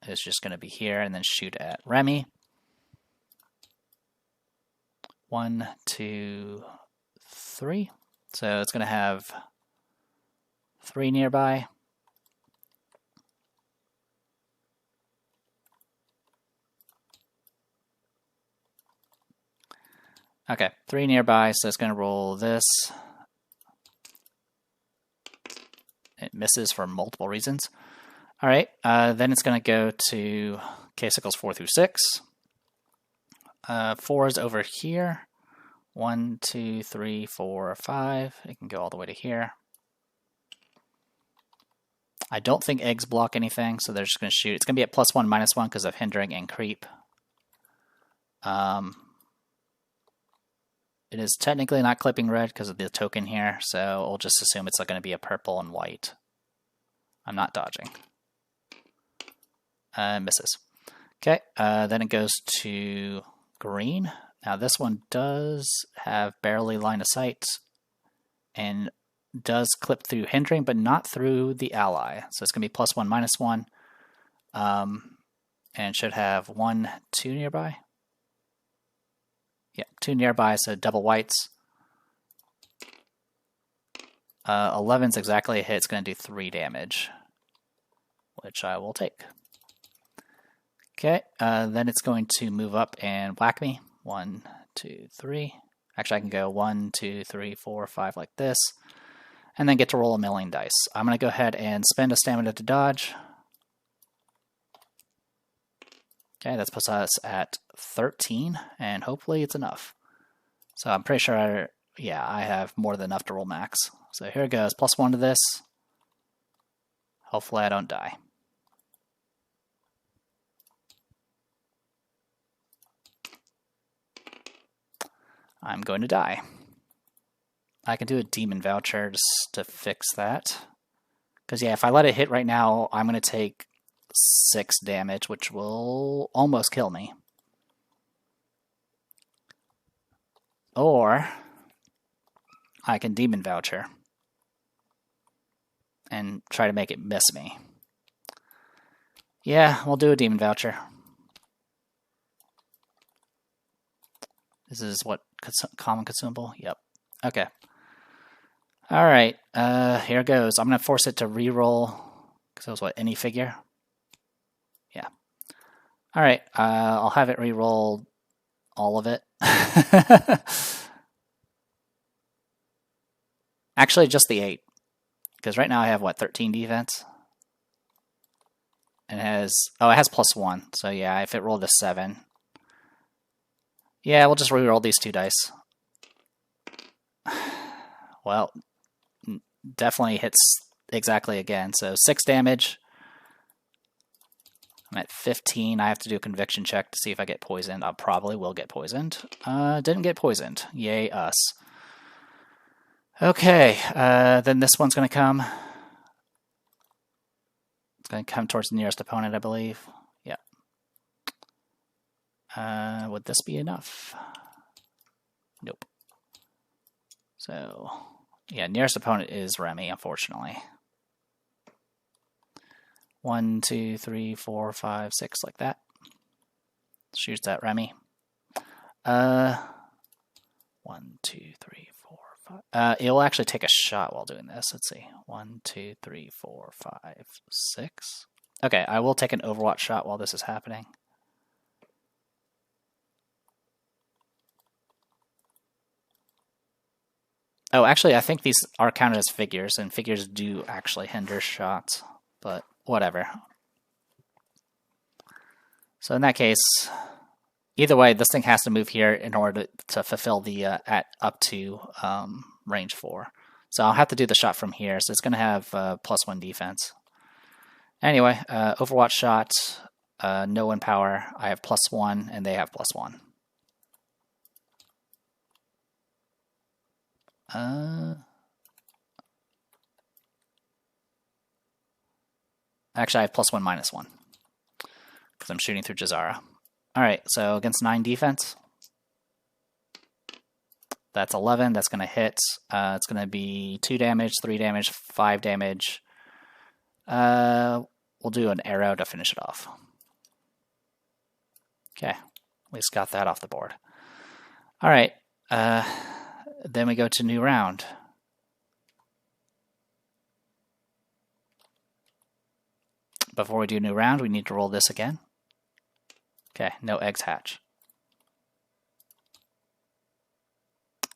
is just going to be here, and then shoot at Remy. 1, 2, 3. So it's going to have 3 nearby. Okay, 3 nearby, so it's going to roll this. It misses for multiple reasons. All right, then it's going to go to case equals 4 through 6. 4 is over here. 1, 2, 3, 4, 5. It can go all the way to here. I don't think eggs block anything, so they're just going to shoot. It's going to be at +1, -1 because of hindering and creep. It is technically not clipping red because of the token here, so we'll just assume it's going to be a purple and white. I'm not dodging. Misses. Okay, then it goes to green. Now this one does have barely line of sight and does clip through hindering, but not through the ally. So it's going to be +1, -1. And should have 1, 2 nearby. Yeah, 2 nearby, so double whites. 11's exactly a hit. It's going to do 3 damage, which I will take. Okay, then it's going to move up and whack me. 1, 2, 3. Actually, I can go 1, 2, 3, 4, 5 like this, and then get to roll a million dice. I'm going to go ahead and spend a stamina to dodge. Okay, that's puts us at 13, and hopefully it's enough. So I'm pretty sure, I have more than enough to roll max. So here it goes, +1 to this. Hopefully I don't die. I'm going to die. I can do a demon voucher just to fix that. Because if I let it hit right now, I'm going to take 6 damage, which will almost kill me. Or I can demon voucher and try to make it miss me. Yeah, we'll do a demon voucher. This is what, common consumable? Yep. Okay. Alright, here it goes. I'm going to force it to re-roll, because it was what, any figure? Yeah. Alright, I'll have it re-roll all of it. Actually, just the 8. Because right now I have, 13 defense? And it has +1. So yeah, if it rolled a 7. Yeah, we'll just re-roll these 2 dice. Well, definitely hits exactly again. So 6 damage. I'm at 15. I have to do a conviction check to see if I get poisoned. I probably will get poisoned. Didn't get poisoned. Yay us. Okay, then this one's going to come. It's going to come towards the nearest opponent, I believe. Yeah. Would this be enough? Nope. So, yeah, nearest opponent is Remy, unfortunately. 1, 2, 3, 4, 5, 6, like that. Shoots at Remy. 1, 2, 3, 4, 5. It'll actually take a shot while doing this. Let's see. 1, 2, 3, 4, 5, 6. Okay, I will take an Overwatch shot while this is happening. Oh, actually, I think these are counted as figures, and figures do actually hinder shots, but whatever. So in that case, either way, this thing has to move here in order to fulfill the at up to range 4. So I'll have to do the shot from here, so it's going to have +1 defense. Anyway, Overwatch shot, no one power. I have +1, and they have +1. Actually, I have +1, -1. Because I'm shooting through Jazara. Alright, so against 9 defense. That's 11. That's going to hit. It's going to be 2 damage, 3 damage, 5 damage. We'll do an arrow to finish it off. Okay, at least got that off the board. Alright, then we go to new round. Before we do new round, we need to roll this again. Okay, no eggs hatch.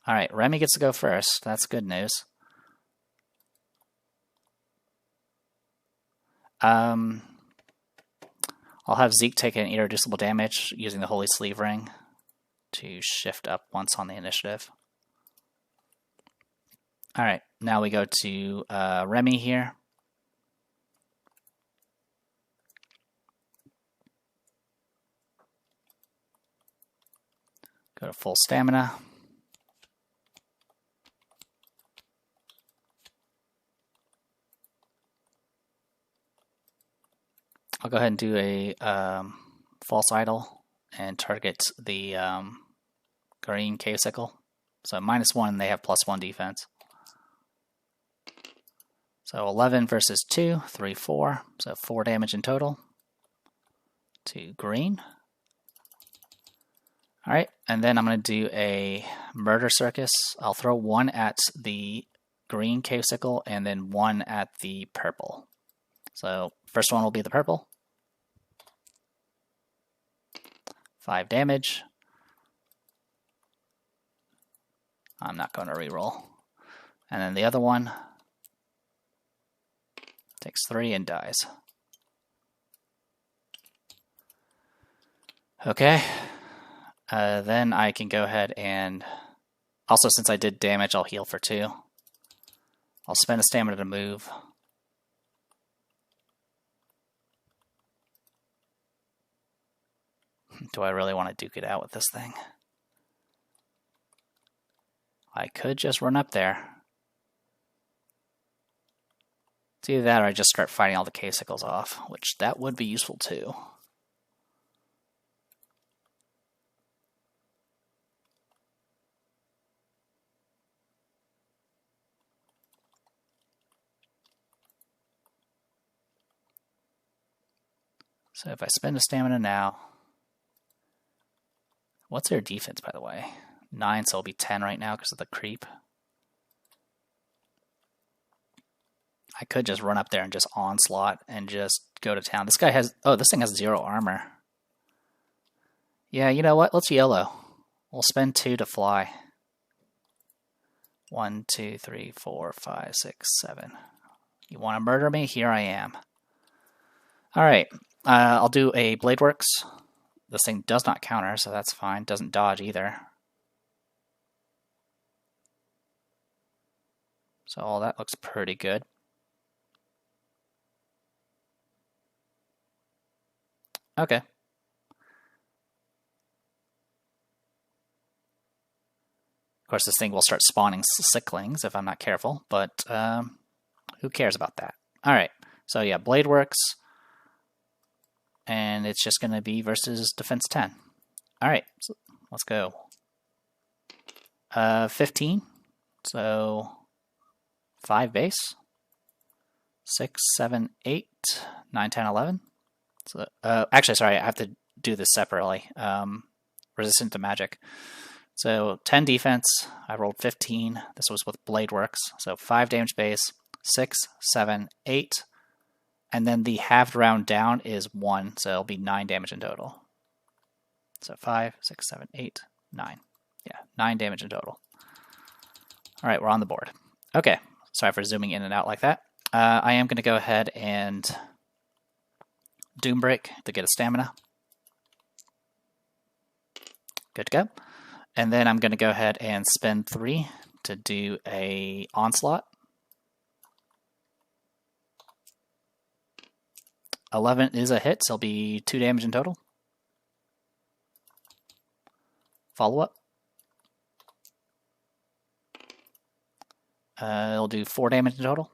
Alright, Remy gets to go first. That's good news. I'll have Zeke take an irreducible damage using the Holy Sleeve Ring to shift up once on the initiative. Alright, now we go to Remy here. Go to full stamina. I'll go ahead and do a false idol and target the green cave sickle. So -1, they have +1 defense. So 11 versus 2, 3, 4. So 4 damage in total to green. Alright, and then I'm going to do a Murder Circus. I'll throw 1 at the green cave sickle and then 1 at the purple. So first one will be the purple. 5 damage. I'm not going to reroll. And then the other one takes 3 and dies. Okay. Then I can go ahead and... Also, since I did damage, I'll heal for 2. I'll spend a stamina to move. Do I really want to duke it out with this thing? I could just run up there. It's either that or I just start fighting all the K-Sickles off, which that would be useful too. So if I spend a stamina now... What's their defense, by the way? 9, so it'll be 10 right now because of the creep. I could just run up there and just onslaught and just go to town. This guy has... Oh, this thing has 0 armor. Yeah, you know what? Let's YOLO. We'll spend 2 to fly. 1, 2, 3, 4, 5, 6, 7. You want to murder me? Here I am. Alright. I'll do a Blade Works. This thing does not counter, so that's fine. Doesn't dodge either. So all that looks pretty good. Okay. Of course, this thing will start spawning sicklings if I'm not careful, but who cares about that? Alright, so yeah, Blade Works. And it's just going to be versus defense 10. Alright, so let's go. 15. So 5 base. 6, 7, 8, 9, 10, 11. So, actually, sorry, I have to do this separately. Resistant to magic. So 10 defense. I rolled 15. This was with Blade Works. So 5 damage base. 6, 7, 8. And then the halved round down is 1, so it'll be 9 damage in total. So 5, 6, 7, 8, 9. Yeah, 9 damage in total. Alright, we're on the board. Okay, sorry for zooming in and out like that. I am going to go ahead and Doom Break to get a stamina. Good to go. And then I'm going to go ahead and spend 3 to do a Onslaught. 11 is a hit, so it'll be 2 damage in total. Follow up. It'll do 4 damage in total.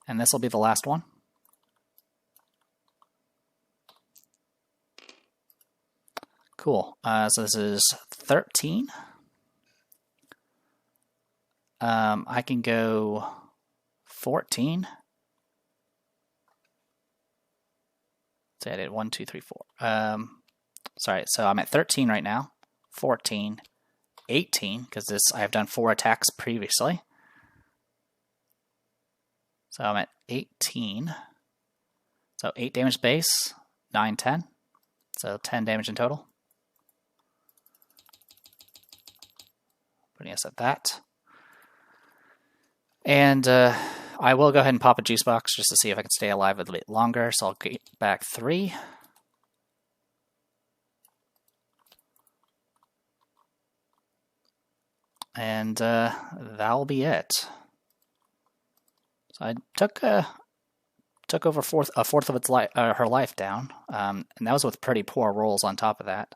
And this will be the last one. Cool. So this is 13. I can go 14. So I did 1, 2, 3, 4. Sorry, so I'm at 13 right now. 14, 18, because this I have done 4 attacks previously. So I'm at 18. So 8 damage base, 9, 10. So 10 damage in total. putting us at that. And I will go ahead and pop a juice box just to see if I can stay alive a little bit longer. So I'll get back 3. And that'll be it. So I took over a fourth of its her life down, and that was with pretty poor rolls on top of that.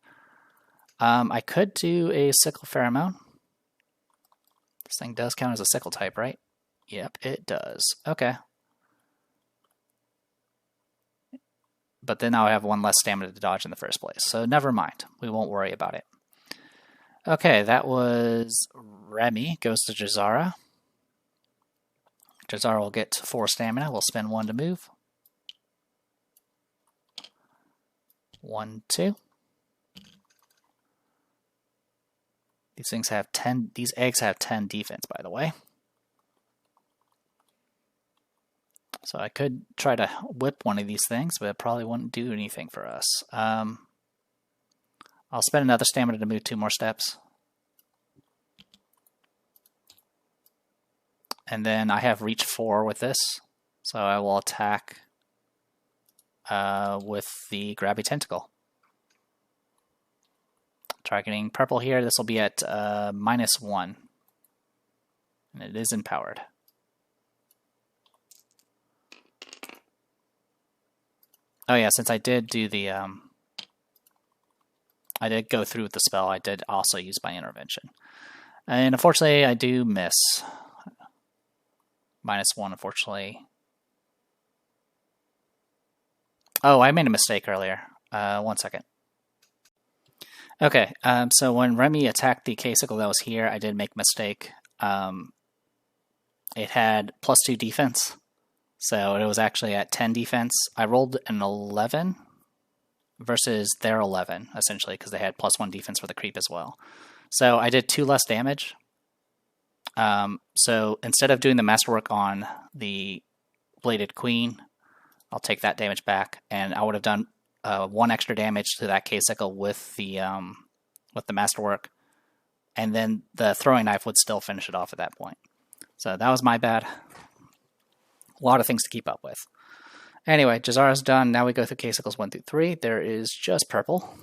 I could do a sickle pheromone. This thing does count as a sickle type, right? Yep, it does. Okay. But then I'll have 1 less stamina to dodge in the first place, so never mind. We won't worry about it. Okay, that was Remy. Goes to Jazara. Jazara will get 4 stamina. We'll spend 1 to move. 1, 2. These things have 10. These eggs have 10 defense, by the way. So I could try to whip one of these things, but it probably wouldn't do anything for us. I'll spend another stamina to move 2 more steps. And then I have reach 4 with this, so I will attack with the grabby tentacle. Targeting purple here, this will be at -1. And it is empowered. Oh yeah, since I did do the, I did go through with the spell, I did also use my intervention. And unfortunately, I do miss. -1, unfortunately. Oh, I made a mistake earlier. 1 second. Okay, so when Remy attacked the K-Sickle that was here, I did make a mistake. It had +2 defense. So it was actually at 10 defense. I rolled an 11 versus their 11, essentially, because they had +1 defense for the creep as well. So I did 2 less damage. So instead of doing the masterwork on the Bladed Queen, I'll take that damage back, and I would have done 1 extra damage to that K-Sickle with the masterwork, and then the throwing knife would still finish it off at that point. So that was my bad. A lot of things to keep up with. Anyway, Jazara's done. Now we go through K-Sickles 1 through 3. There is just purple,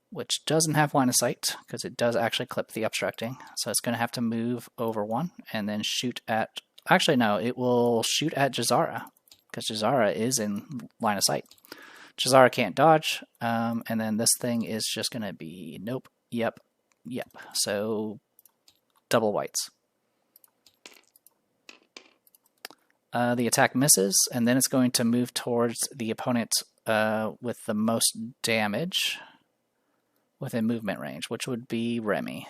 which doesn't have line of sight because it does actually clip the obstructing. So it's going to have to move over 1 and then shoot at... Actually, no, it will shoot at Jazara because Jazara is in line of sight. Jazara can't dodge, and then this thing is just going to be nope, yep, yep. So double whites. The attack misses, and then it's going to move towards the opponent with the most damage within movement range, which would be Remy.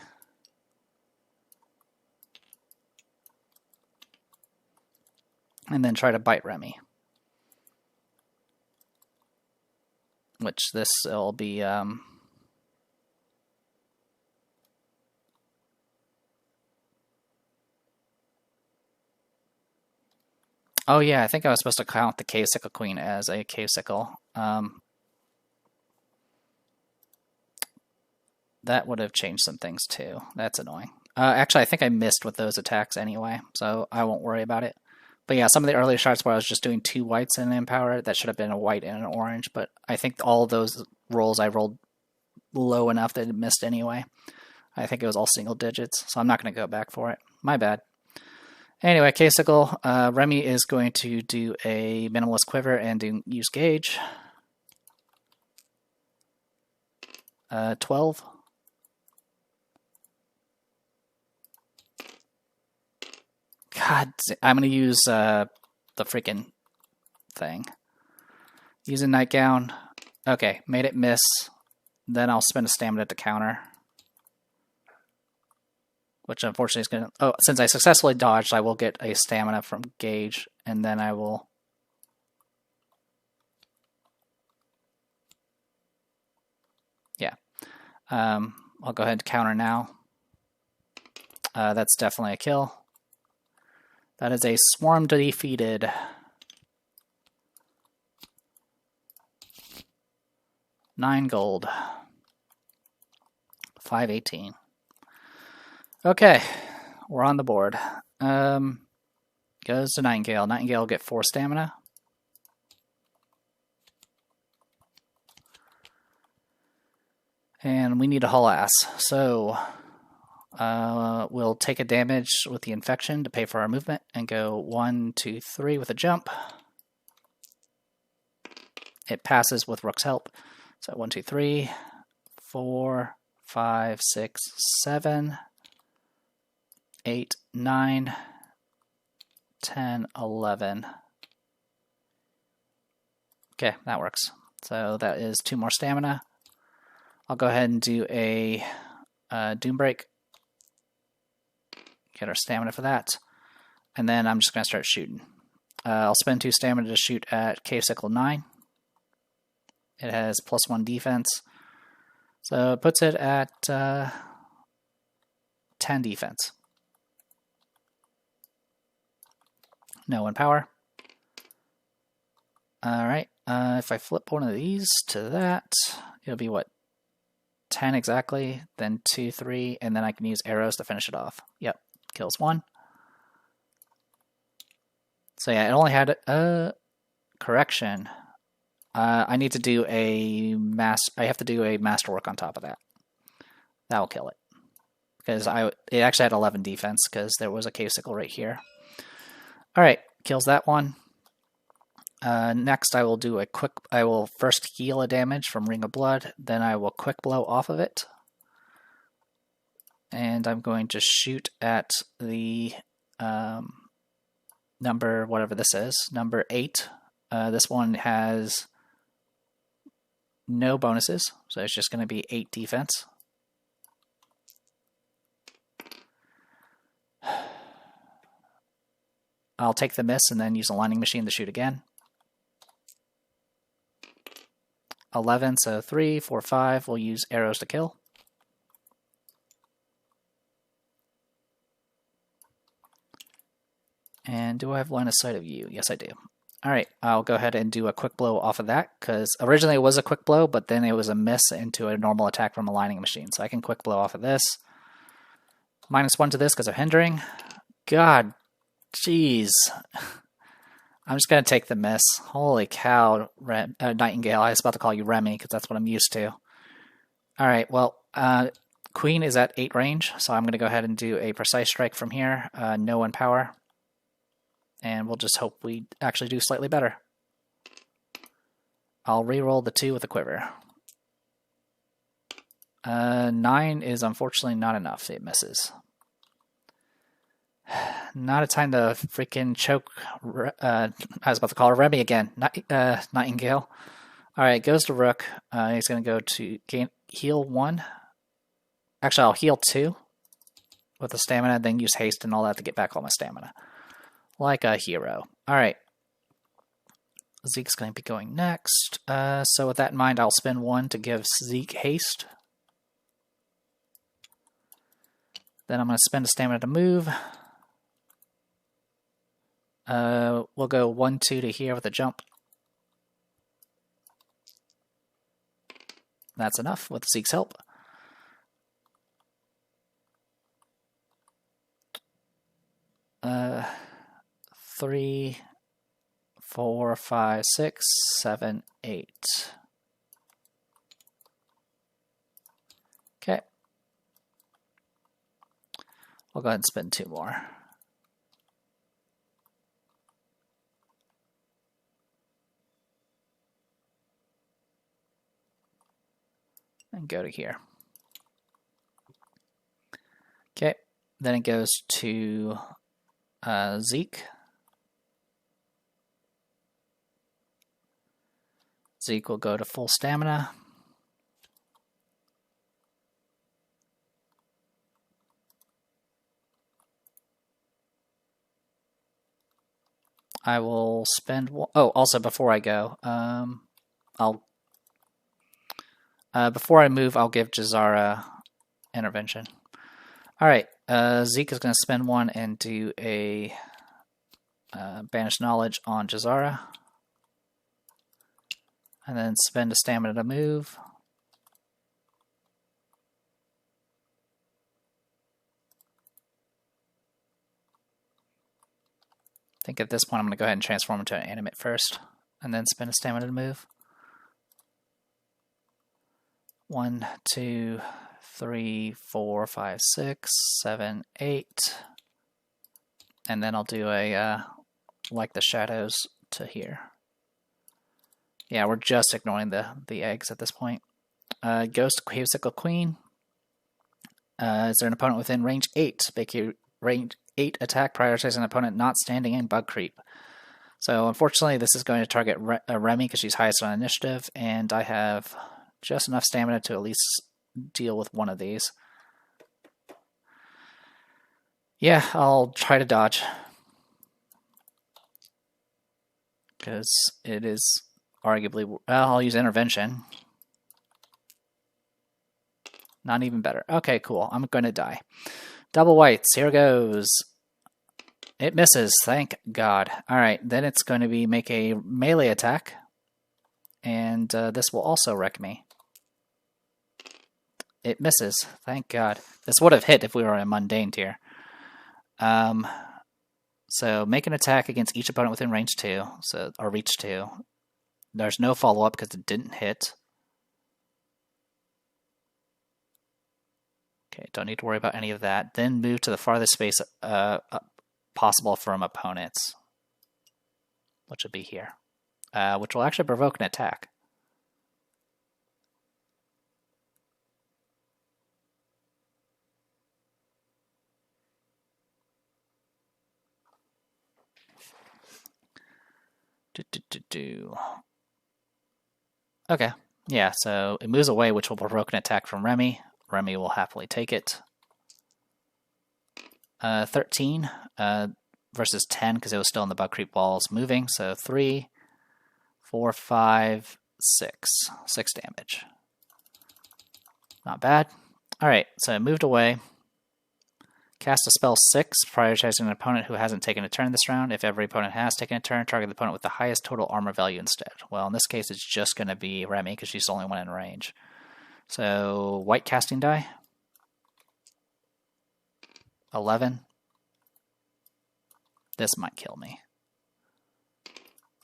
And then try to bite Remy. Which this will be... Oh yeah, I think I was supposed to count the K-Sickle Queen as a K-Sickle. That would have changed some things too. That's annoying. Actually, I think I missed with those attacks anyway, so I won't worry about it. But yeah, some of the earlier shots where I was just doing 2 whites and an empower, that should have been a white and an orange, but I think all those rolls I rolled low enough that it missed anyway. I think it was all single digits, so I'm not going to go back for it. My bad. Anyway, K-Sickle, Remy is going to do a Minimalist Quiver and use Gauge. 12. God, I'm going to use the freaking thing. Use a Nightgown. Okay, made it miss. Then I'll spend a stamina to counter. Which unfortunately is going to... Oh, since I successfully dodged, I will get a stamina from Gauge, and then I will... Yeah. I'll go ahead and counter now. That's definitely a kill. That is a swarm defeated. $9 gold. 518. Okay, we're on the board. Goes to Nightingale. Nightingale will get 4 stamina. And we need a haul ass. So we'll take a damage with the infection to pay for our movement and go 1, 2, 3 with a jump. It passes with Rook's help. So 1, 2, 3, 4, 5, 6, 7, 8, 9, 10, 11. Okay, that works. So that is 2 more stamina. I'll go ahead and do a Doom Break. Get our stamina for that. And then I'm just going to start shooting. I'll spend 2 stamina to shoot at Cave Sickle 9. It has +1 defense. So it puts it at 10 defense. No 1 power. Alright, if I flip one of these to that, it'll be what? 10 exactly, then 2, 3, and then I can use arrows to finish it off. Yep, kills 1. So yeah, it only had a correction. I need to do I have to do a masterwork on top of that. That will kill it. Because it actually had 11 defense because there was a cave sickle right here. Alright, kills that one. Next I will do I will first heal a damage from Ring of Blood, then I will quick blow off of it. And I'm going to shoot at the number, whatever this is, number 8. This one has no bonuses, so it's just going to be 8 defense. I'll take the miss and then use a lining machine to shoot again. 11, so 3, 4, 5. We'll use arrows to kill. And do I have line of sight of you? Yes, I do. Alright, I'll go ahead and do a quick blow off of that, because originally it was a quick blow, but then it was a miss into a normal attack from a lining machine. So I can quick blow off of this. -1 to this because of hindering. God, jeez. I'm just going to take the miss. Holy cow, Nightingale. I was about to call you Remy, because that's what I'm used to. Alright, well, Queen is at 8 range, so I'm going to go ahead and do a precise strike from here. No 1 power. And we'll just hope we actually do slightly better. I'll re-roll the 2 with a quiver. 9 is unfortunately not enough. It misses. Not a time to freaking choke. I was about to call her Remy again. Nightingale. Alright, goes to Rook. He's going to go to heal 1. Actually, I'll heal 2 with the stamina, then use haste and all that to get back all my stamina. Like a hero. Alright. Zeke's going to be going next. So with that in mind, I'll spend 1 to give Zeke haste. Then I'm going to spend a stamina to move. We'll go 1, 2 to here with a jump. That's enough with Zeke's help. Uh, 3, 4, 5, 6, 7, 8. Okay. We'll go ahead and spend 2 more. And go to here. Okay, then it goes to Zeke. Zeke will go to full stamina. I will spend... Oh, also before I go, before I move, I'll give Jazara intervention. Alright, Zeke is going to spend 1 and do a Banish Knowledge on Jazara. And then spend a stamina to move. think at this point I'm going to go ahead and transform into an animate first, and then spend a stamina to move. 1, 2, 3, 4, 5, 6, 7, 8. And then I'll do a, like the shadows to here. Yeah, we're just ignoring the eggs at this point. Ghost Quasical Queen. Is there an opponent within range 8? Make a range 8 attack, prioritizing an opponent not standing in bug creep. So unfortunately, this is going to target Remy because she's highest on initiative, and I have just enough stamina to at least deal with one of these. Yeah, I'll try to dodge. Because it is arguably... Well, I'll use intervention. Not even better. Okay, cool. I'm going to die. Double whites. Here goes. It misses. Thank God. Alright, then it's going to be make a melee attack. And this will also wreck me. It misses. Thank God. This would have hit if we were in mundane tier. So make an attack against each opponent within range 2, or reach 2. There's no follow-up because it didn't hit. Okay, don't need to worry about any of that. Then move to the farthest space possible from opponents, which would be here, which will actually provoke an attack. Okay, yeah, so it moves away, which will provoke an attack from Remy. Remy will happily take it. 13 versus 10, because it was still in the bug creep walls moving. So 3, 4, 5, 6. 6 damage. Not bad. Alright, so it moved away. Cast a spell 6, prioritizing an opponent who hasn't taken a turn this round. If every opponent has taken a turn, target the opponent with the highest total armor value instead. Well, in this case, it's just going to be Remy, because she's the only one in range. So, white casting die. 11. This might kill me.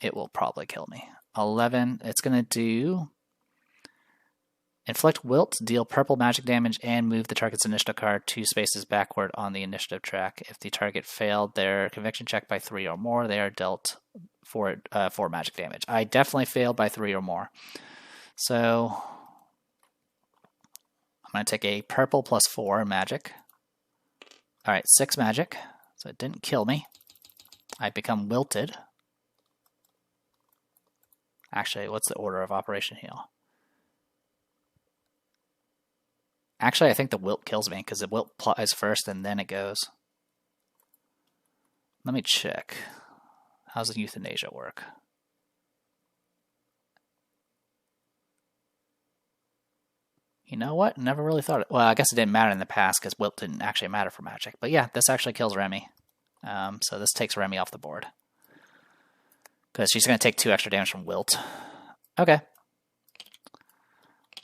It will probably kill me. 11. It's going to do... Inflict Wilt, deal purple magic damage, and move the target's initiative card 2 spaces backward on the initiative track. If the target failed their conviction check by 3 or more, they are dealt 4 magic damage. I definitely failed by 3 or more. So, I'm going to take a purple plus 4 magic. Alright, 6 magic. So it didn't kill me. I become wilted. Actually, what's the order of operation heal? Actually, I think the wilt kills me, because the wilt applies first and then it goes. Let me check. How's the euthanasia work? You know what? Never really thought it. Well, I guess it didn't matter in the past, because wilt didn't actually matter for magic. But yeah, this actually kills Remy. So this takes Remy off the board. Because she's going to take 2 extra damage from wilt. Okay.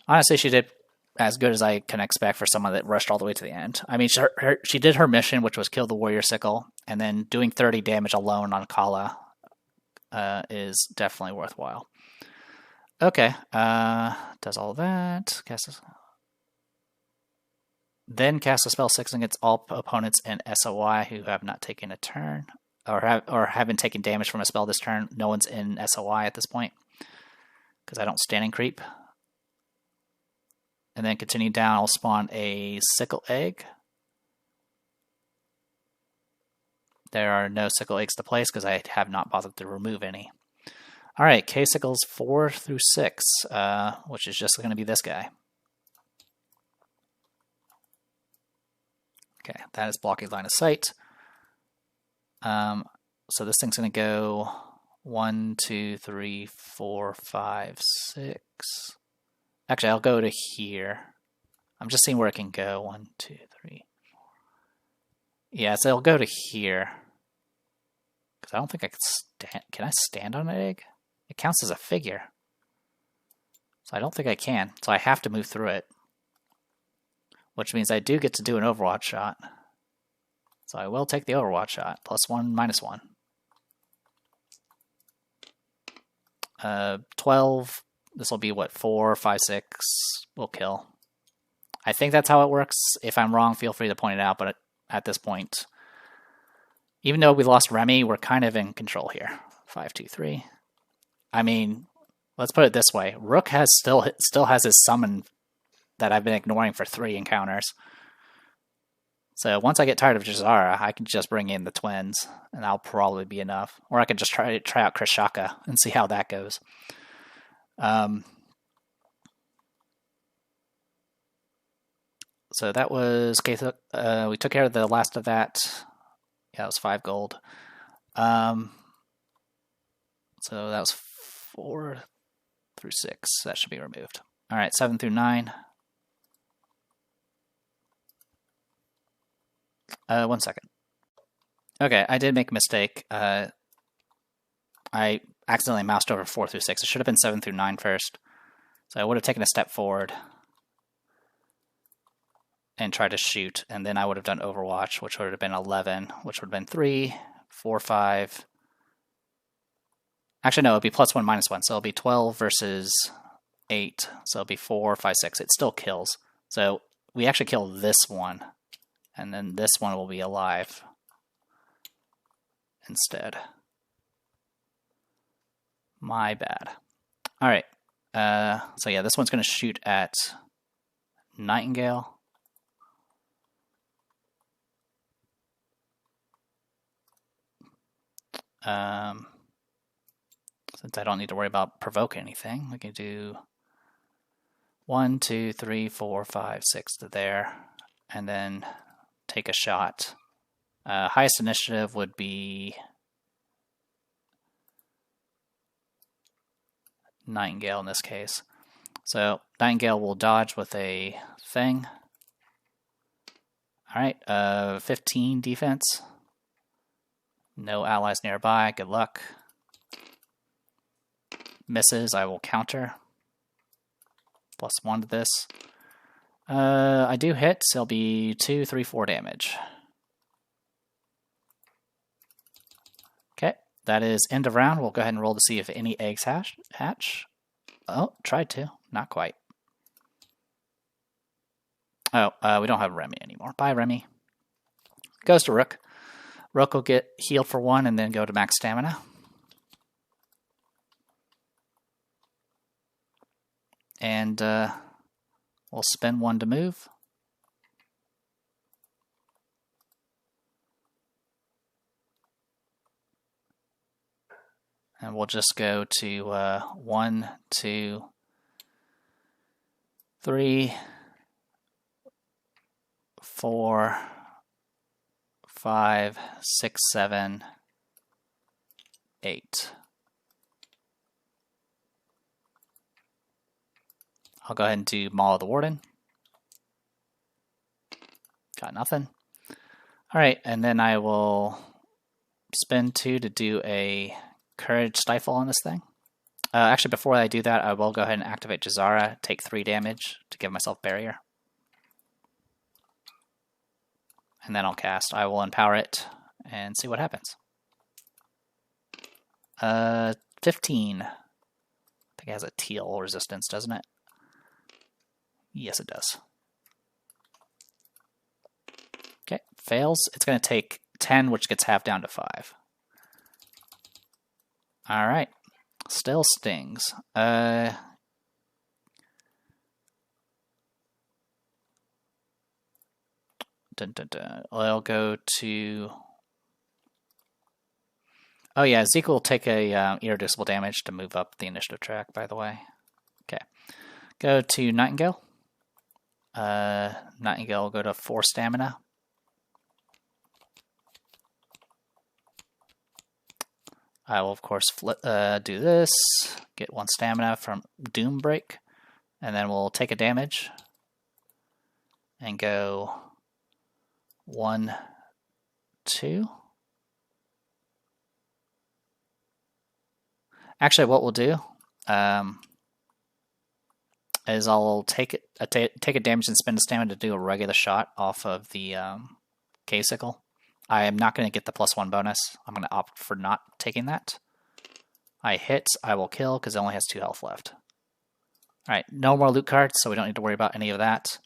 Honestly, she did as good as I can expect for someone that rushed all the way to the end. I mean, she did her mission, which was kill the warrior sickle, and then doing 30 damage alone on Kala is definitely worthwhile. Okay, does all that. Then cast a spell 6 against all opponents in SOI who have not taken a turn, or haven't taken damage from a spell this turn. No one's in SOI at this point, because I don't standing creep. And then continue down, I'll spawn a sickle egg. There are no sickle eggs to place because I have not bothered to remove any. Alright, K sickles 4 through 6, which is just going to be this guy. Okay, that is blocking line of sight. So this thing's going to go 1, 2, 3, 4, 5, 6. Actually, I'll go to here. I'm just seeing where it can go. 1, 2, 3, 4. Yeah, so I'll go to here. Because I don't think I can stand. Can I stand on an egg? It counts as a figure. So I don't think I can. So I have to move through it. Which means I do get to do an Overwatch shot. So I will take the Overwatch shot. +1, -1. 12. This will be what, 4, 5, 6 will kill. I think that's how it works. If I'm wrong, feel free to point it out. But at this point, even though we lost Remy, we're kind of in control here. 5, 2, 3. I mean, let's put it this way: Rook has still has his summon that I've been ignoring for 3 encounters. So once I get tired of Jazara, I can just bring in the twins, and that'll probably be enough. Or I could just try out Krishaka and see how that goes. So that was we took care of the last of that. Yeah, it was 5 gold. So that was 4 through 6. That should be removed. All right, 7 through 9. 1 second. Okay, I did make a mistake. I accidentally moused over 4 through 6. It should have been 7 through 9 first. So I would have taken a step forward and tried to shoot, and then I would have done Overwatch, which would have been 11, which would have been 3, 4, 5. Actually, no, it would be +1, -1. So it'll be 12 versus 8. So it'll be 4, 5, 6. It still kills. So we actually kill this one, and then this one will be alive instead. My bad. All right. So yeah, this one's going to shoot at Nightingale. Since I don't need to worry about provoking anything, we can do 1, 2, 3, 4, 5, 6 to there, and then take a shot. Highest initiative would be Nightingale in this case. So Nightingale will dodge with a thing. All right, 15 defense. No allies nearby. Good luck. Misses, I will counter. +1 to this. I do hit, so it'll be 2, 3, 4 damage. Okay, that is end of round. We'll go ahead and roll to see if any eggs hatch. Oh, tried to. Not quite. Oh, we don't have Remy anymore. Bye, Remy. Goes to Rook. Rook will get healed for 1 and then go to max stamina. And we'll spend 1 to move. And we'll just go to 1, 2, 3, 4, 5, 6, 7, 8. I'll go ahead and do Maul of the Warden. Got nothing. All right, and then I will spend 2 to do a Courage Stifle on this thing. Actually, before I do that, I will go ahead and activate Jazara, take 3 damage to give myself barrier. And then I'll cast. I will empower it and see what happens. 15. I think it has a teal resistance, doesn't it? Yes, it does. Okay, fails. It's going to take 10, which gets half down to 5. All right, still stings. I'll go to... Oh yeah, Zeke will take a irreducible damage to move up the initiative track, by the way. Okay, go to Nightingale. Nightingale will go to 4 stamina. I will, of course, do this, get 1 stamina from Doom Break, and then we'll take a damage and go 1, 2. Actually, what we'll do is I'll take a damage and spend a stamina to do a regular shot off of the K-Sickle. I am not going to get the +1 bonus. I'm going to opt for not taking that. I hit, I will kill because it only has 2 health left. Alright, no more loot cards, so we don't need to worry about any of that.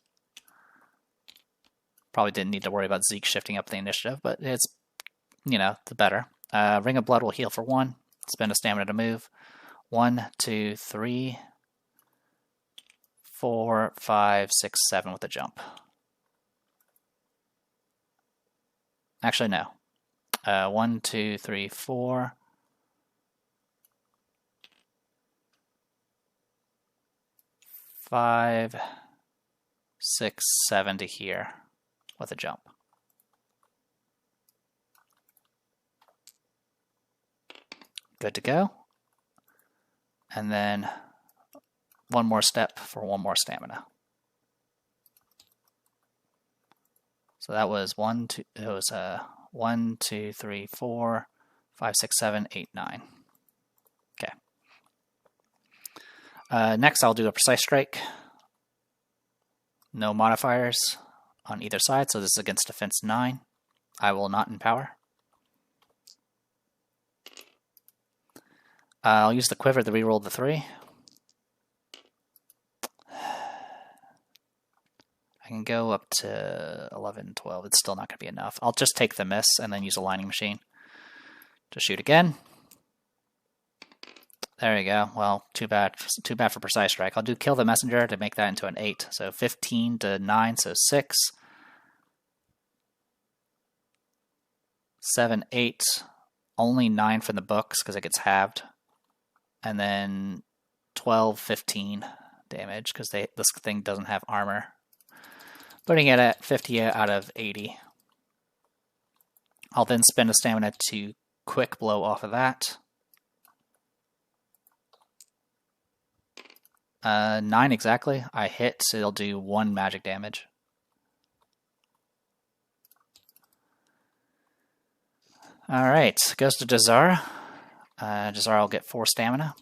Probably didn't need to worry about Zeke shifting up the initiative, but it's, you know, the better. Ring of Blood will heal for 1. Spend a stamina to move. 1, 2, 3, 4, 5, 6, 7 with a jump. Actually, no. 1, 2, 3, 4. 5, 6, 7 to here with a jump. Good to go. And then one more step for 1 more stamina. So that was 1, 2, it was 1, 2, 3, 4, 5, 6, 7, 8, 9. Okay. Next, I'll do a Precise Strike. No modifiers on either side, so this is against Defense 9. I will not empower. I'll use the Quiver to reroll the 3. I can go up to 11, 12. It's still not going to be enough. I'll just take the miss and then use a Lining Machine to shoot again. There you go. Well, too bad for Precise Strike. I'll do Kill the Messenger to make that into an 8. So 15 to 9, so 6. 7, 8. Only 9 from the books because it gets halved. And then 12, 15 damage because this thing doesn't have armor. Putting it at 50 out of 80. I'll then spend a stamina to quick blow off of that. 9 exactly. I hit, so it'll do 1 magic damage. Alright, goes to Jazara. Jazara will get 4 stamina.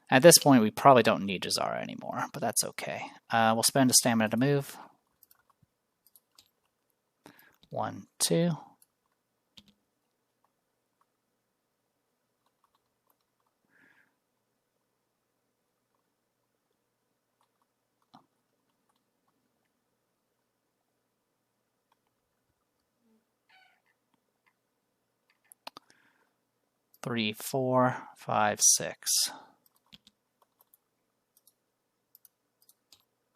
At this point, we probably don't need Jazara anymore, but that's okay. We'll spend a stamina to move. 1, 2. Three, 4, 5, 6.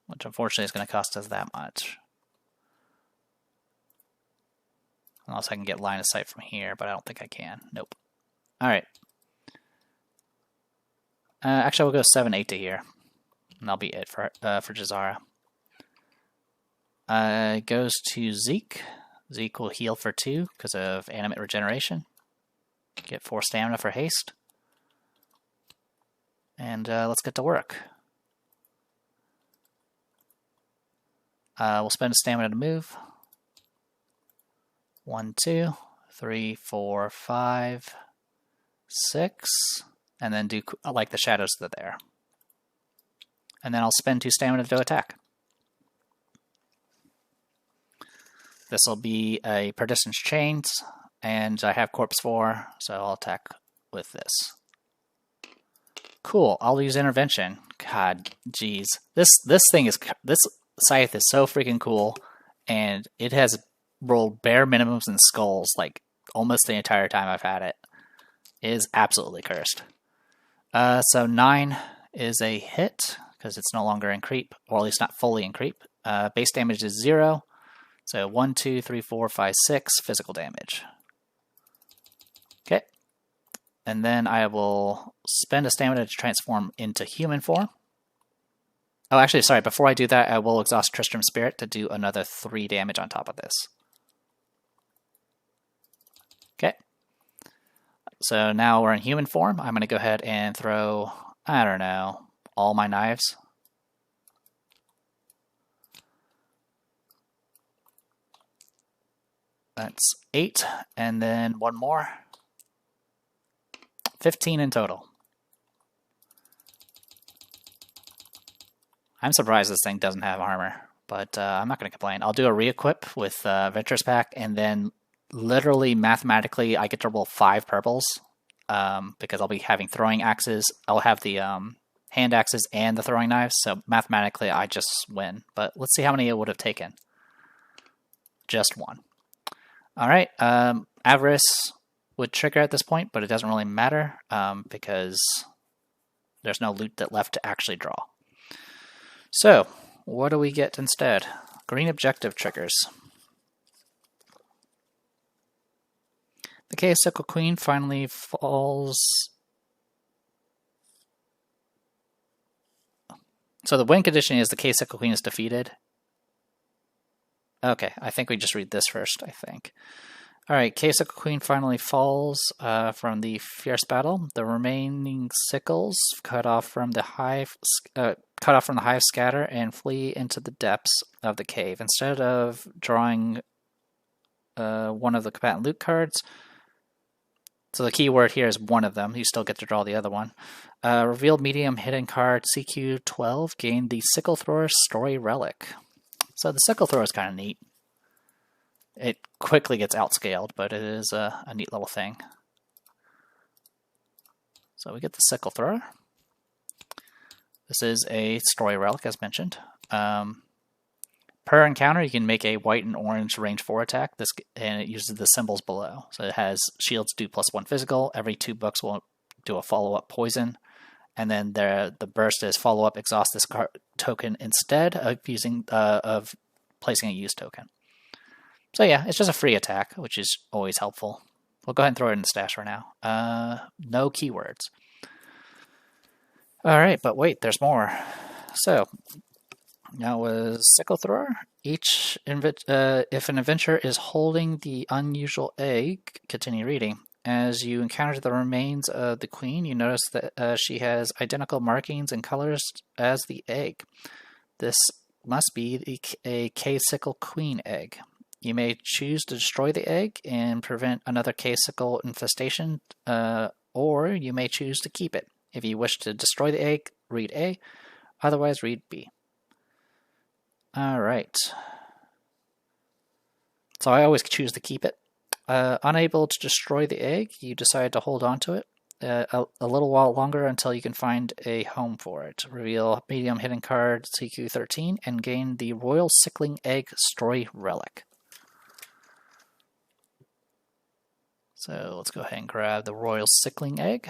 Which unfortunately is going to cost us that much. Unless I can get line of sight from here, but I don't think I can. Nope. Alright. Actually, we'll go 7, 8 to here. And that'll be it for Jazara. It goes to Zeke. Zeke will heal for 2 because of animate regeneration. Get 4 stamina for haste. And let's get to work. We'll spend a stamina to move. 1, 2, 3, 4, 5, 6. And then do like the shadows that are there. And then I'll spend 2 stamina to attack. This will be a Persistence Chains. And I have Corpse 4, so I'll attack with this. Cool, I'll use Intervention. God, jeez. This scythe is so freaking cool, and it has rolled bare minimums and skulls like almost the entire time I've had it. It is absolutely cursed. So 9 is a hit, because it's no longer in creep, or at least not fully in creep. Base damage is 0, so 1, 2, 3, 4, 5, 6 physical damage. Okay, and then I will spend a stamina to transform into human form. Oh, actually, sorry, before I do that, I will exhaust Tristram's Spirit to do another 3 damage on top of this. Okay, so now we're in human form. I'm going to go ahead and throw, I don't know, all my knives. That's 8, and then 1 more. 15 in total. I'm surprised this thing doesn't have armor, but I'm not going to complain. I'll do a re-equip with Venturous Pack, and then literally mathematically I get to roll 5 purples because I'll be having throwing axes. I'll have the hand axes and the throwing knives, so mathematically I just win. But let's see how many it would have taken. Just 1. Alright, Avarice would trigger at this point, but it doesn't really matter because there's no loot that left to actually draw. So, what do we get instead? Green objective triggers. The Cacophony Queen finally falls. So the win condition is the Cacophony Queen is defeated. Okay, I think we just read this first, I think. Alright, Cacophony Queen finally falls from the fierce battle. The remaining sickles cut off from the hive scatter and flee into the depths of the cave. Instead of drawing one of the combatant loot cards, so the key word here is one of them. You still get to draw the other one. Revealed medium hidden card CQ12 gained the Sickle Thrower's Story Relic. So the Sickle Thrower is kind of neat. It quickly gets outscaled, but it is a neat little thing. So we get the Sickle Thrower. This is a Story Relic, as mentioned. Per encounter, you can make a white and orange range 4 attack, and it uses the symbols below. So it has shields do +1 physical. Every 2 books will do a follow-up poison. And then the burst is follow-up exhaust this card token instead of placing a use token. So yeah, it's just a free attack, which is always helpful. We'll go ahead and throw it in the stash for now. No keywords. Alright, but wait, there's more. So, now was Sickle Thrower. If an adventurer is holding the unusual egg, continue reading. As you encounter the remains of the queen, you notice that she has identical markings and colors as the egg. This must be a K-Sickle Queen egg. You may choose to destroy the egg and prevent another K-Sickle infestation, or you may choose to keep it. If you wish to destroy the egg, read A, otherwise read B. Alright. So I always choose to keep it. Unable to destroy the egg, you decide to hold on to it a little while longer until you can find a home for it. Reveal medium hidden card CQ13 and gain the Royal Sickling Egg Story Relic. So let's go ahead and grab the Royal Sickling Egg.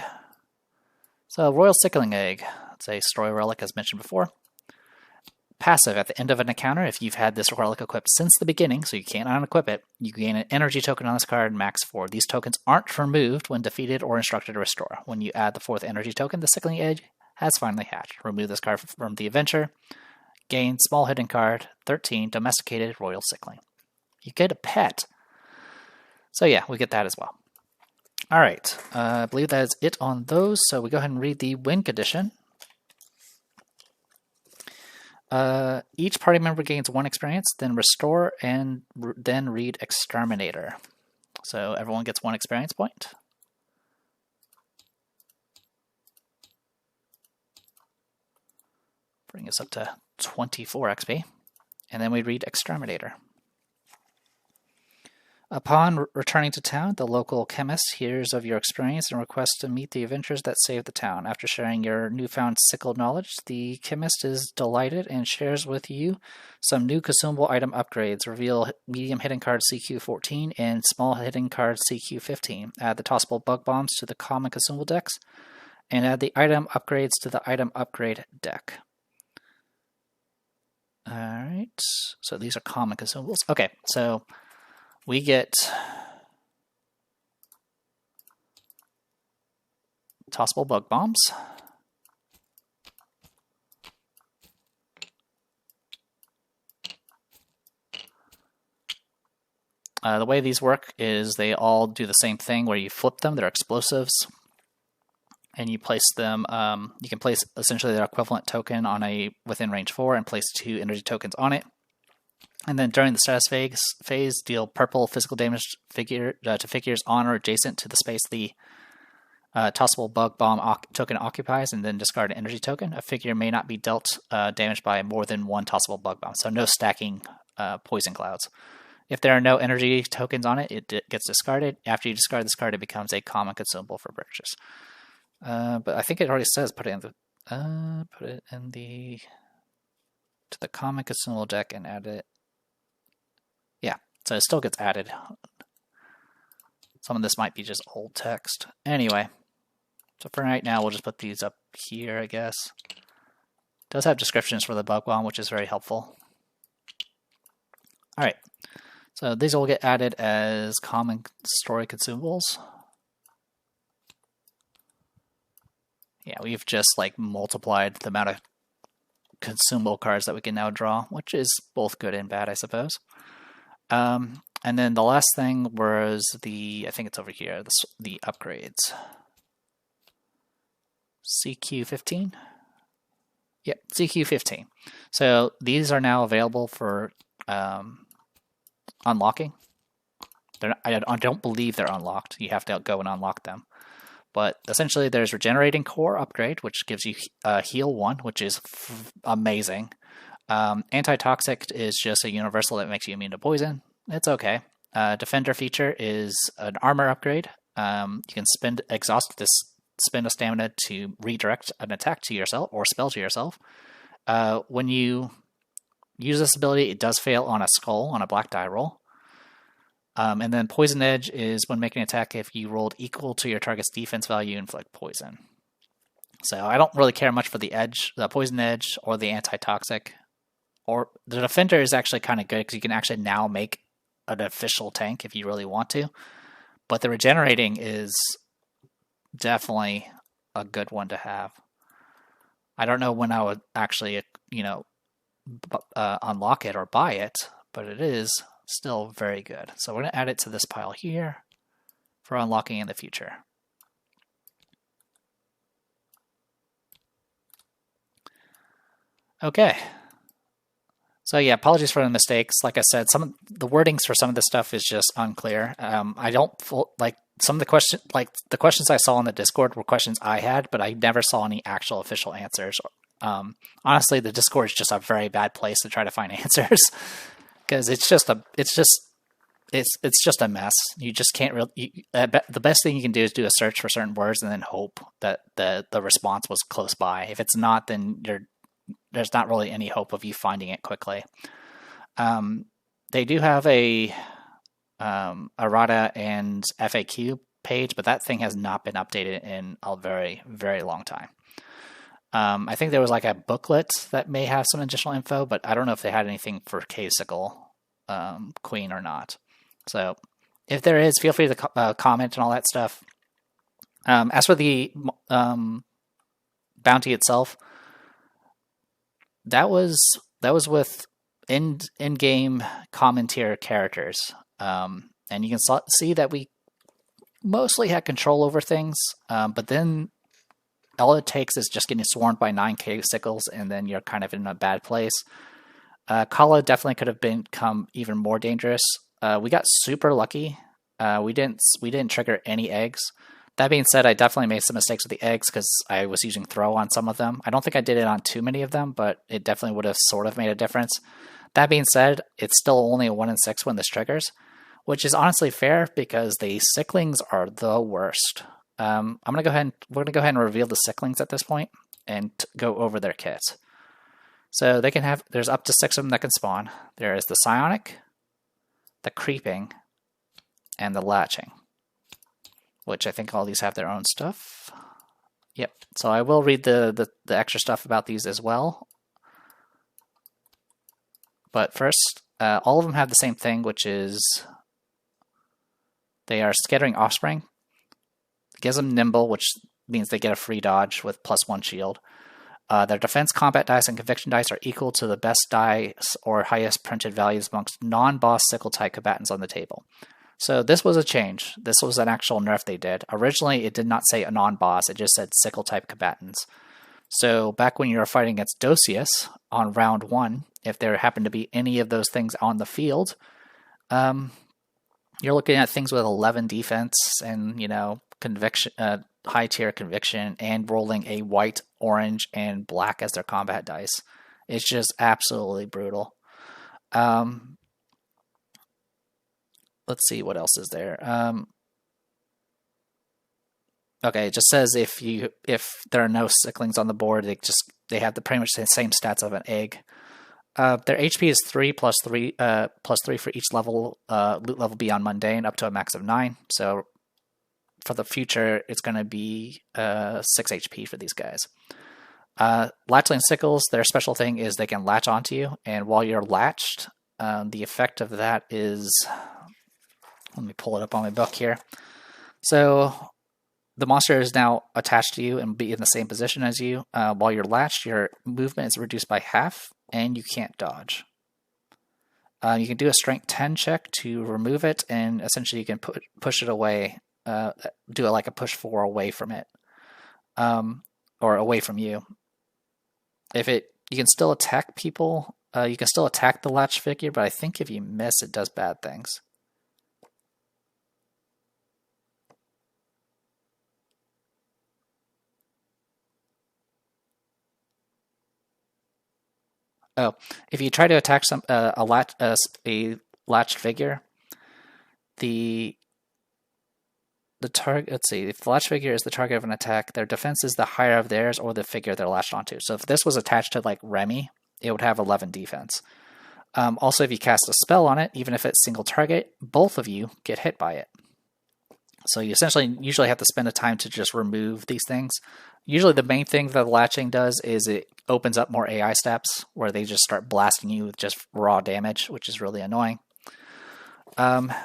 So Royal Sickling Egg, it's a Story Relic as mentioned before. Passive, at the end of an encounter, if you've had this relic equipped since the beginning, so you can't unequip it, you gain an energy token on this card, max 4. These tokens aren't removed when defeated or instructed to restore. When you add the 4th energy token, the Sickling Egg has finally hatched. Remove this card from the adventure. Gain small hidden card, 13, domesticated Royal Sickling. You get a pet. So yeah, we get that as well. Alright, I believe that is it on those, so we go ahead and read the win condition. Each party member gains 1 experience, then restore, and then read Exterminator. So everyone gets 1 experience point. Bring us up to 24 XP. And then we read Exterminator. Upon returning to town, the local chemist hears of your experience and requests to meet the adventurers that saved the town. After sharing your newfound sickle knowledge, the chemist is delighted and shares with you some new consumable item upgrades. Reveal medium hidden card CQ14 and small hidden card CQ15. Add the tossable bug bombs to the common consumable decks, and add the item upgrades to the item upgrade deck. Alright, so these are common consumables. Okay, so we get tossable bug bombs. The way these work is they all do the same thing where you flip them. They're explosives. And you place them, you can place essentially their equivalent token on a within range 4 and place 2 energy tokens on it. And then during the status phase, deal purple physical damage to figures on or adjacent to the space the tossable bug bomb token occupies, and then discard an energy token. A figure may not be dealt damage by more than 1 tossable bug bomb, so no stacking poison clouds. If there are no energy tokens on it, it gets discarded. After you discard this card, it becomes a common consumable for purchase. But I think it already says put it in the to the common consumable deck and add it. Yeah, so it still gets added. Some of this might be just old text. Anyway, so for right now, we'll just put these up here, I guess. It does have descriptions for the bug bomb, which is very helpful. All right, so these will get added as common story consumables. Yeah, we've just like multiplied the amount of consumable cards that we can now draw, which is both good and bad, I suppose. And then the last thing was I think it's over here, the upgrades. CQ15? Yep, CQ15. So these are now available for unlocking. I don't believe they're unlocked. You have to go and unlock them. But essentially there's Regenerating Core upgrade, which gives you Heal 1, which is amazing. Antitoxic is just a universal that makes you immune to poison. It's okay. Defender feature is an armor upgrade. You can spend a stamina to redirect an attack to yourself or spell to yourself. When you use this ability, it does fail on a skull on a black die roll. And then Poison Edge is when making an attack, if you rolled equal to your target's defense value, inflict poison. So I don't really care much for the Poison Edge, or the Antitoxic. Or the Defender is actually kind of good because you can actually now make an official tank if you really want to. But the Regenerating is definitely a good one to have. I don't know when I would actually, unlock it or buy it, but it is still very good. So we're going to add it to this pile here for unlocking in the future. Okay. So yeah, apologies for the mistakes. Like I said, some of the wordings for some of this stuff is just unclear. I don't like some of the questions I saw in the Discord were questions I had, but I never saw any actual official answers. Honestly, the Discord is just a very bad place to try to find answers because it's just a mess. You just can't really. The best thing you can do is do a search for certain words and then hope that the response was close by. If it's not, then there's not really any hope of you finding it quickly. They do have a errata and FAQ page, but that thing has not been updated in a very, very long time. I think there was like a booklet that may have some additional info, but I don't know if they had anything for K-Sickle Queen or not. So if there is, feel free to comment and all that stuff. As for the bounty itself, that was with in-game common tier characters, and you can see that we mostly had control over things, but then all it takes is just getting swarmed by 9 K-Sickles, and then you're kind of in a bad place. Kala definitely could have become even more dangerous. We got super lucky. We didn't trigger any eggs. That being said, I definitely made some mistakes with the eggs because I was using throw on some of them. I don't think I did it on too many of them, but it definitely would have sort of made a difference. That being said, it's still only a 1 in 6 when this triggers, which is honestly fair because the Sicklings are the worst. We're gonna go ahead and reveal the Sicklings at this point and go over their kits. So they can have, there's up to 6 of them that can spawn. There is the Psionic, the Creeping, and the Latching, which I think all these have their own stuff. Yep, so I will read the extra stuff about these as well. But first, all of them have the same thing, which is they are Skittering Offspring. It gives them Nimble, which means they get a free dodge with +1 shield. Their defense, combat dice, and conviction dice are equal to the best dice or highest printed values amongst non-boss sickle-type combatants on the table. So this was a change. This was an actual nerf they did. Originally, it did not say a non-boss. It just said sickle-type combatants. So back when you were fighting against Dosius on round 1, if there happened to be any of those things on the field, you're looking at things with 11 defense and, conviction, high tier conviction, and rolling a white, orange, and black as their combat dice. It's just absolutely brutal. let's see what else is there. Okay, it just says if there are no sicklings on the board, they have pretty much the same stats of an egg. Their HP is 3 plus 3 for each level loot level beyond mundane, up to a max of 9. So for the future, it's going to be 6 HP for these guys. Latchling sickles, their special thing is they can latch onto you, and while you're latched, the effect of that is, let me pull it up on my book here. So the monster is now attached to you and be in the same position as you. While you're latched, your movement is reduced by half, and you can't dodge. You can do a strength 10 check to remove it, and essentially you can push it away, do it like a push 4 away from it, or away from you. You can still attack people. You can still attack the latch figure, but I think if you miss, it does bad things. Oh, if you try to attack a latched figure, the target. Let's see. If the latched figure is the target of an attack, their defense is the higher of theirs or the figure they're latched onto. So if this was attached to like Remy, it would have 11 defense. Also, if you cast a spell on it, even if it's single target, both of you get hit by it. So you essentially usually have to spend a time to just remove these things. Usually the main thing that the latching does is it opens up more AI steps where they just start blasting you with just raw damage, which is really annoying. And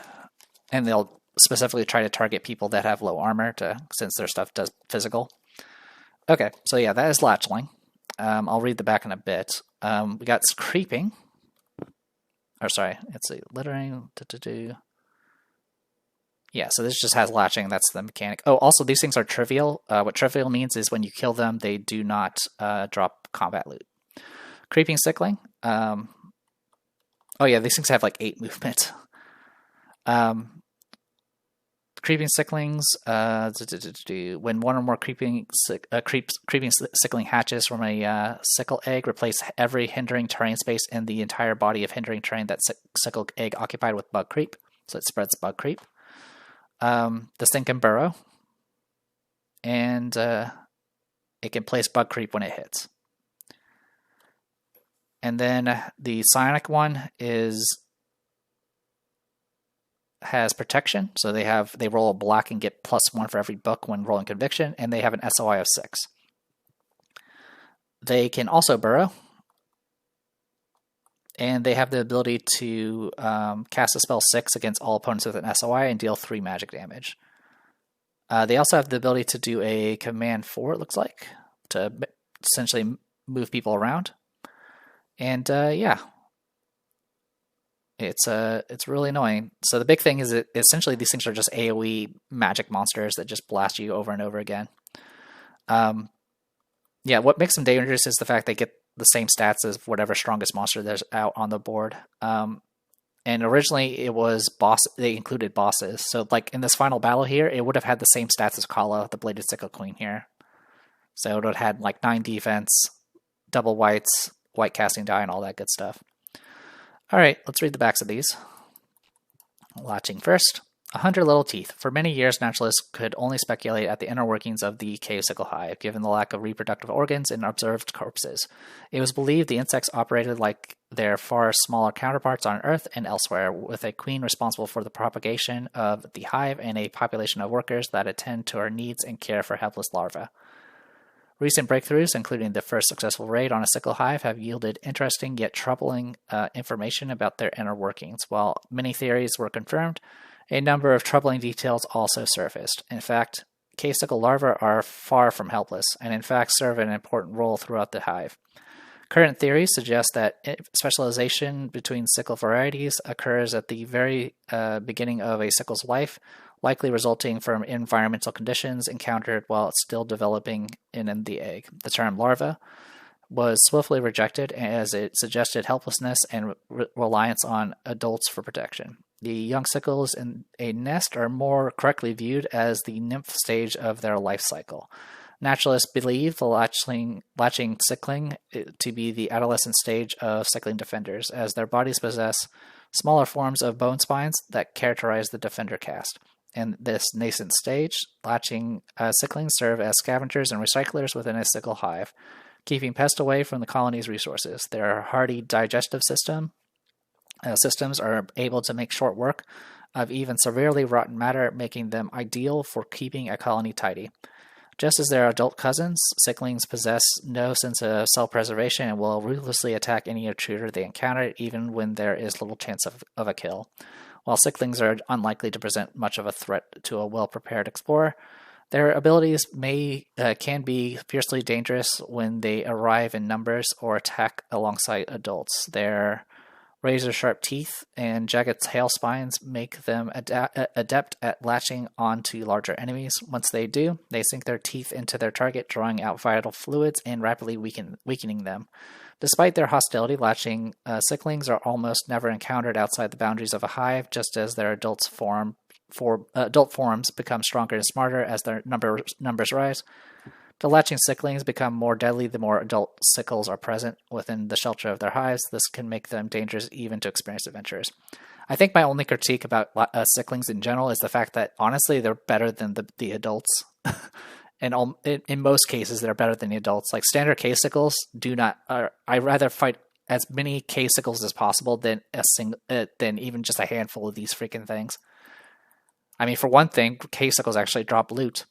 they'll specifically try to target people that have low armor since their stuff does physical. Okay, so yeah, that is latchling. I'll read the back in a bit. We got creeping. Or sorry, let's see, littering. Yeah, so this just has latching. That's the mechanic. Oh, also these things are trivial. What trivial means is when you kill them, they do not drop combat loot. Creeping sickling. Oh yeah, these things have like 8 movement. Creeping sicklings. When one or more creeping sickling hatches from a sickle egg, replace every hindering terrain space in the entire body of hindering terrain that sickle egg occupied with bug creep. So it spreads bug creep. This thing can burrow, and it can place bug creep when it hits. And then the psionic one has protection, so they roll a black and get +1 for every book when rolling conviction, and they have an SOI of 6. They can also burrow, and they have the ability to cast a spell 6 against all opponents with an SOI and deal 3 magic damage. They also have the ability to do a command 4, it looks like, to essentially move people around. And yeah, it's really annoying. So the big thing is that essentially these things are just AoE magic monsters that just blast you over and over again. Yeah, what makes them dangerous is the fact they get the same stats as whatever strongest monster there's out on the board. And originally it was they included bosses. So like in this final battle here, it would have had the same stats as Kala, the Bladed Sickle Queen here. So it would have had like 9 defense, double whites, white casting die, and all that good stuff. Alright, let's read the backs of these. Latching first. 100 little teeth. For many years, naturalists could only speculate at the inner workings of the cave sickle hive, given the lack of reproductive organs in observed corpses. It was believed the insects operated like their far smaller counterparts on Earth and elsewhere, with a queen responsible for the propagation of the hive and a population of workers that attend to our needs and care for helpless larvae. Recent breakthroughs, including the first successful raid on a sickle hive, have yielded interesting yet troubling information about their inner workings. While many theories were confirmed, a number of troubling details also surfaced. In fact, cave sickle larvae are far from helpless, and in fact serve an important role throughout the hive. Current theories suggest that specialization between sickle varieties occurs at the very beginning of a sickle's life, likely resulting from environmental conditions encountered while it's still developing in the egg. The term larva was swiftly rejected as it suggested helplessness and reliance on adults for protection. The young sickles in a nest are more correctly viewed as the nymph stage of their life cycle. Naturalists believe the latching sickling to be the adolescent stage of sickling defenders, as their bodies possess smaller forms of bone spines that characterize the defender caste. In this nascent stage, latching sicklings serve as scavengers and recyclers within a sickle hive, keeping pests away from the colony's resources. Their hardy digestive systems are able to make short work of even severely rotten matter, making them ideal for keeping a colony tidy. Just as their adult cousins, sicklings possess no sense of self-preservation and will ruthlessly attack any intruder they encounter, even when there is little chance of a kill. While sicklings are unlikely to present much of a threat to a well-prepared explorer, their abilities can be fiercely dangerous when they arrive in numbers or attack alongside adults. Their razor-sharp teeth and jagged tail spines make them adept at latching onto larger enemies. Once they do, they sink their teeth into their target, drawing out vital fluids and rapidly weakening them. Despite their hostility, latching sicklings are almost never encountered outside the boundaries of a hive, just as their adult forms become stronger and smarter as their numbers rise. The latching sicklings become more deadly the more adult sickles are present within the shelter of their hives. This can make them dangerous even to experienced adventurers. I think my only critique about sicklings in general is the fact that, honestly, they're better than the adults. And in most cases, they're better than the adults. Like, standard K-sickles do not... I'd rather fight as many K-sickles as possible than even just a handful of these freaking things. I mean, for one thing, K-sickles actually drop loot.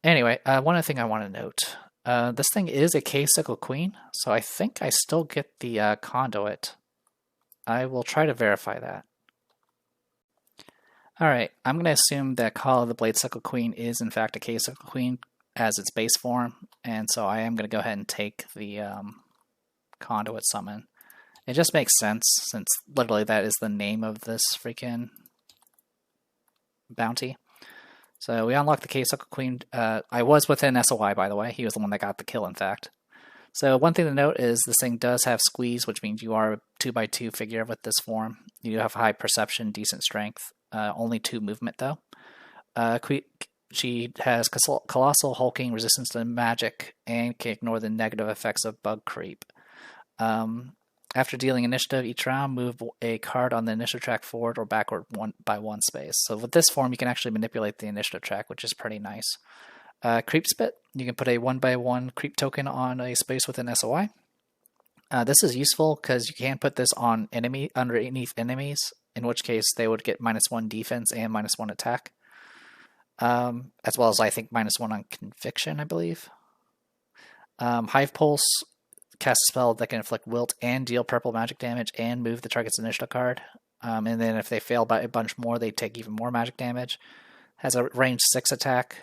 Anyway, one other thing I want to note. This thing is a K-sickle queen, so I think I still get the conduit. I will try to verify that. Alright, I'm going to assume that Call of the Blade Sickle Queen is in fact a K-sickle queen as its base form, and so I am going to go ahead and take the conduit summon. It just makes sense, since literally that is the name of this freaking bounty. So we unlocked the K-sickle queen. I was within SOI, by the way. He was the one that got the kill, in fact. So one thing to note is this thing does have squeeze, which means you are a 2x2 figure with this form. You do have high perception, decent strength. Only 2 movement, though. She has colossal hulking, resistance to magic, and can ignore the negative effects of bug creep. After dealing initiative each round, move a card on the initiative track forward or backward by 1 space. So with this form, you can actually manipulate the initiative track, which is pretty nice. Creep Spit, you can put a 1x1 creep token on a space within SOI. This is useful because you can put this on underneath enemies, in which case they would get -1 defense and -1 attack. As well as, I think, -1 on conviction, I believe. Hive Pulse, cast a spell that can inflict wilt and deal purple magic damage and move the target's initiative card. And then if they fail by a bunch more, they take even more magic damage. Has a range 6 attack.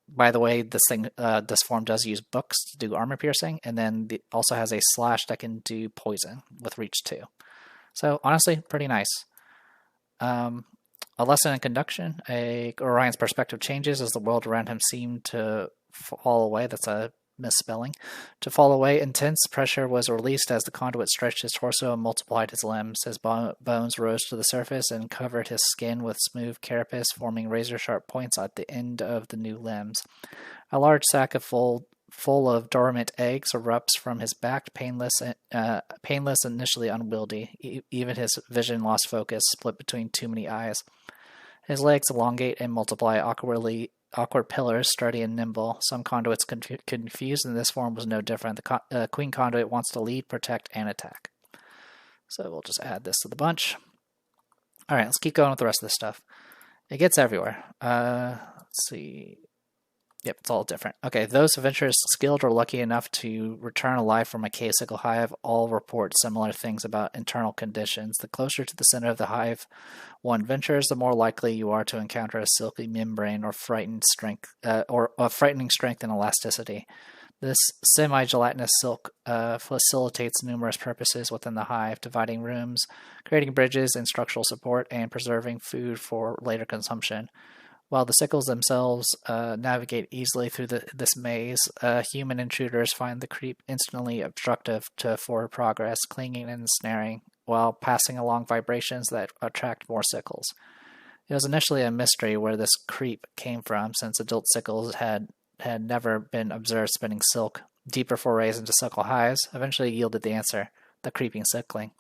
By the way, this form does use books to do armor piercing, and then also has a slash that can do poison with reach 2. So honestly, pretty nice. A lesson in conduction. Orion's perspective changes as the world around him seemed to fall away. That's a misspelling. To fall away, intense pressure was released as the conduit stretched his torso and multiplied his limbs. His bones rose to the surface and covered his skin with smooth carapace, forming razor-sharp points at the end of the new limbs. A large sack full of dormant eggs erupts from his back, painless, initially unwieldy. Even his vision lost focus, split between too many eyes. His legs elongate and multiply awkward pillars, sturdy and nimble. Some conduits confused, and this form was no different. The Queen Conduit wants to lead, protect, and attack. So we'll just add this to the bunch. Alright, let's keep going with the rest of this stuff. It gets everywhere. Let's see. Yep, it's all different. Okay, those adventurers skilled or lucky enough to return alive from a K-sickle hive all report similar things about internal conditions. The closer to the center of the hive one ventures, the more likely you are to encounter a silky membrane or frightening strength and elasticity. This semi-gelatinous silk facilitates numerous purposes within the hive, dividing rooms, creating bridges and structural support, and preserving food for later consumption. While the sickles themselves navigate easily through this maze, human intruders find the creep instantly obstructive to forward progress, clinging and ensnaring, while passing along vibrations that attract more sickles. It was initially a mystery where this creep came from, since adult sickles had never been observed spinning silk. Deeper forays into sickle hives eventually yielded the answer: the creeping sickling.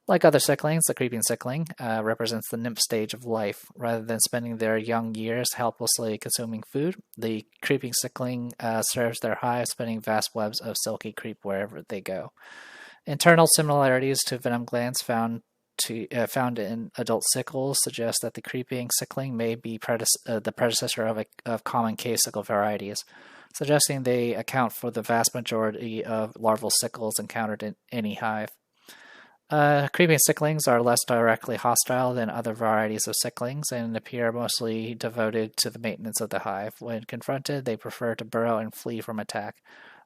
Like other cichlings, the creeping cichling represents the nymph stage of life. Rather than spending their young years helplessly consuming food, the creeping cichling serves their hive, spinning vast webs of silky creep wherever they go. Internal similarities to venom glands found in adult sickles suggest that the creeping cichling may be the predecessor of common case-sickle varieties, suggesting they account for the vast majority of larval sickles encountered in any hive. Creeping cichlings are less directly hostile than other varieties of cichlings and appear mostly devoted to the maintenance of the hive. When confronted, they prefer to burrow and flee from attack,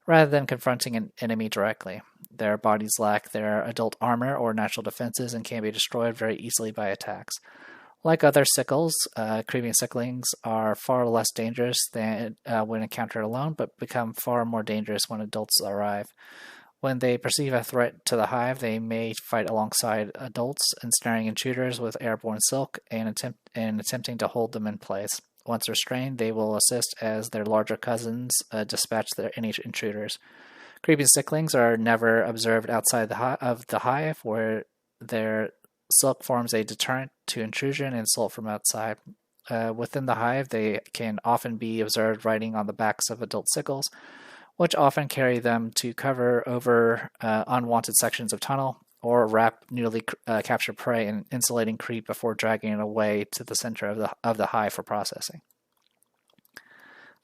rather than confronting an enemy directly. Their bodies lack their adult armor or natural defenses and can be destroyed very easily by attacks. Like other sickles, creeping cichlings are far less dangerous than when encountered alone, but become far more dangerous when adults arrive. When they perceive a threat to the hive, they may fight alongside adults, ensnaring intruders with airborne silk and attempting to hold them in place. Once restrained, they will assist as their larger cousins dispatch any intruders. Creeping cichlings are never observed outside of the hive, where their silk forms a deterrent to intrusion and assault from outside. Within the hive, they can often be observed riding on the backs of adult sickles, which often carry them to cover over unwanted sections of tunnel or wrap newly captured prey in insulating creep before dragging it away to the center of the hive for processing.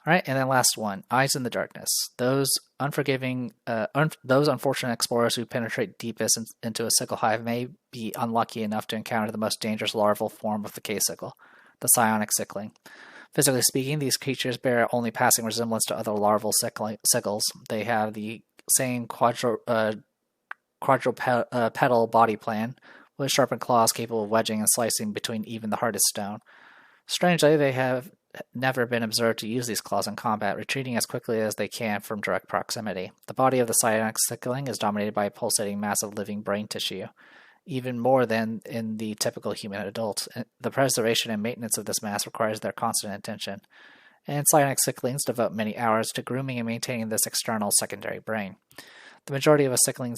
All right, and then last one, eyes in the darkness. Those those unfortunate explorers who penetrate deepest into a sickle hive may be unlucky enough to encounter the most dangerous larval form of the case-sickle, the psionic cichling. Physically speaking, these creatures bear only passing resemblance to other larval sickles. They have the same quadrupedal body plan, with sharpened claws capable of wedging and slicing between even the hardest stone. Strangely, they have never been observed to use these claws in combat, retreating as quickly as they can from direct proximity. The body of the psionic cichling is dominated by a pulsating mass of living brain tissue, even more than in the typical human adult. The preservation and maintenance of this mass requires their constant attention, and psionic cichlings devote many hours to grooming and maintaining this external secondary brain. The majority of a psionic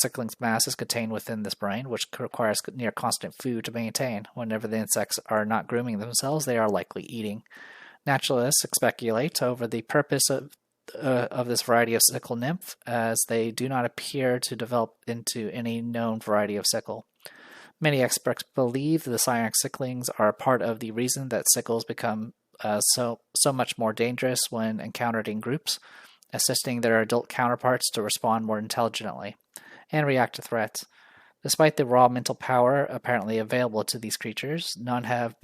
cichling's mass is contained within this brain, which requires near constant food to maintain. Whenever the insects are not grooming themselves, they are likely eating. Naturalists speculate over the purpose of this variety of sickle nymph, as they do not appear to develop into any known variety of sickle. Many experts believe the psionic cichlings are part of the reason that sickles become so much more dangerous when encountered in groups, assisting their adult counterparts to respond more intelligently and react to threats. Despite the raw mental power apparently available to these creatures, none have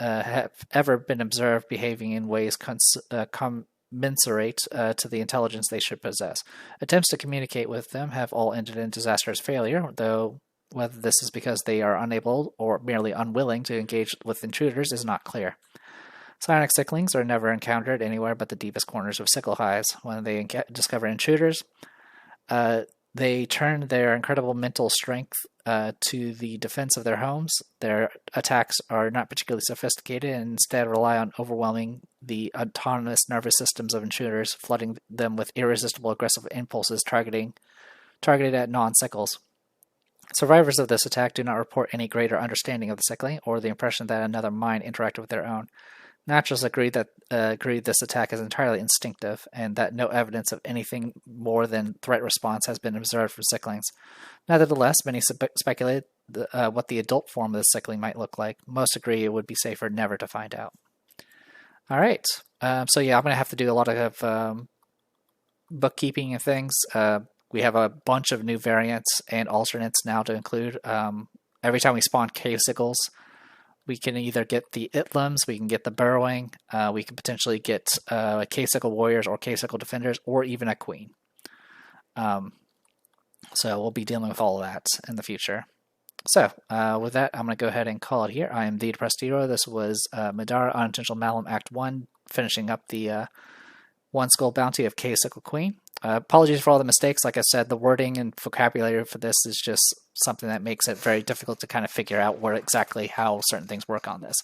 ever been observed behaving in ways commensurate to the intelligence they should possess. Attempts to communicate with them have all ended in disastrous failure, though whether this is because they are unable or merely unwilling to engage with intruders is not clear. Psionic cichlings are never encountered anywhere but the deepest corners of sickle hives. When they discover intruders, they turn their incredible mental strength to the defense of their homes. Their attacks are not particularly sophisticated and instead rely on overwhelming the autonomous nervous systems of intruders, flooding them with irresistible aggressive impulses targeted at non-sickles. Survivors of this attack do not report any greater understanding of the sickling or the impression that another mind interacted with their own. Naturalists agree this attack is entirely instinctive, and that no evidence of anything more than threat response has been observed from sicklings. Nevertheless, many speculate what the adult form of the sickling might look like. Most agree it would be safer never to find out. All right, so yeah, I'm going to have to do a lot of bookkeeping and things. We have a bunch of new variants and alternates now to include. Every time we spawn cave sickles, we can either get the Itlims, we can get the burrowing, we can potentially get cave-sickle warriors or cave-sickle defenders, or even a queen. So we'll be dealing with all of that in the future. So with that, I'm going to go ahead and call it here. I am the Depressed Hero. This was Middara Unintentional Malum Act 1, finishing up the one skull bounty of cave-sickle queen. Apologies for all the mistakes. Like I said, the wording and vocabulary for this is just something that makes it very difficult to kind of figure out exactly how certain things work on this.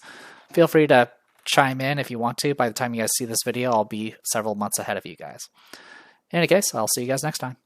Feel free to chime in if you want to. By the time you guys see this video, I'll be several months ahead of you guys. In any case, I'll see you guys next time.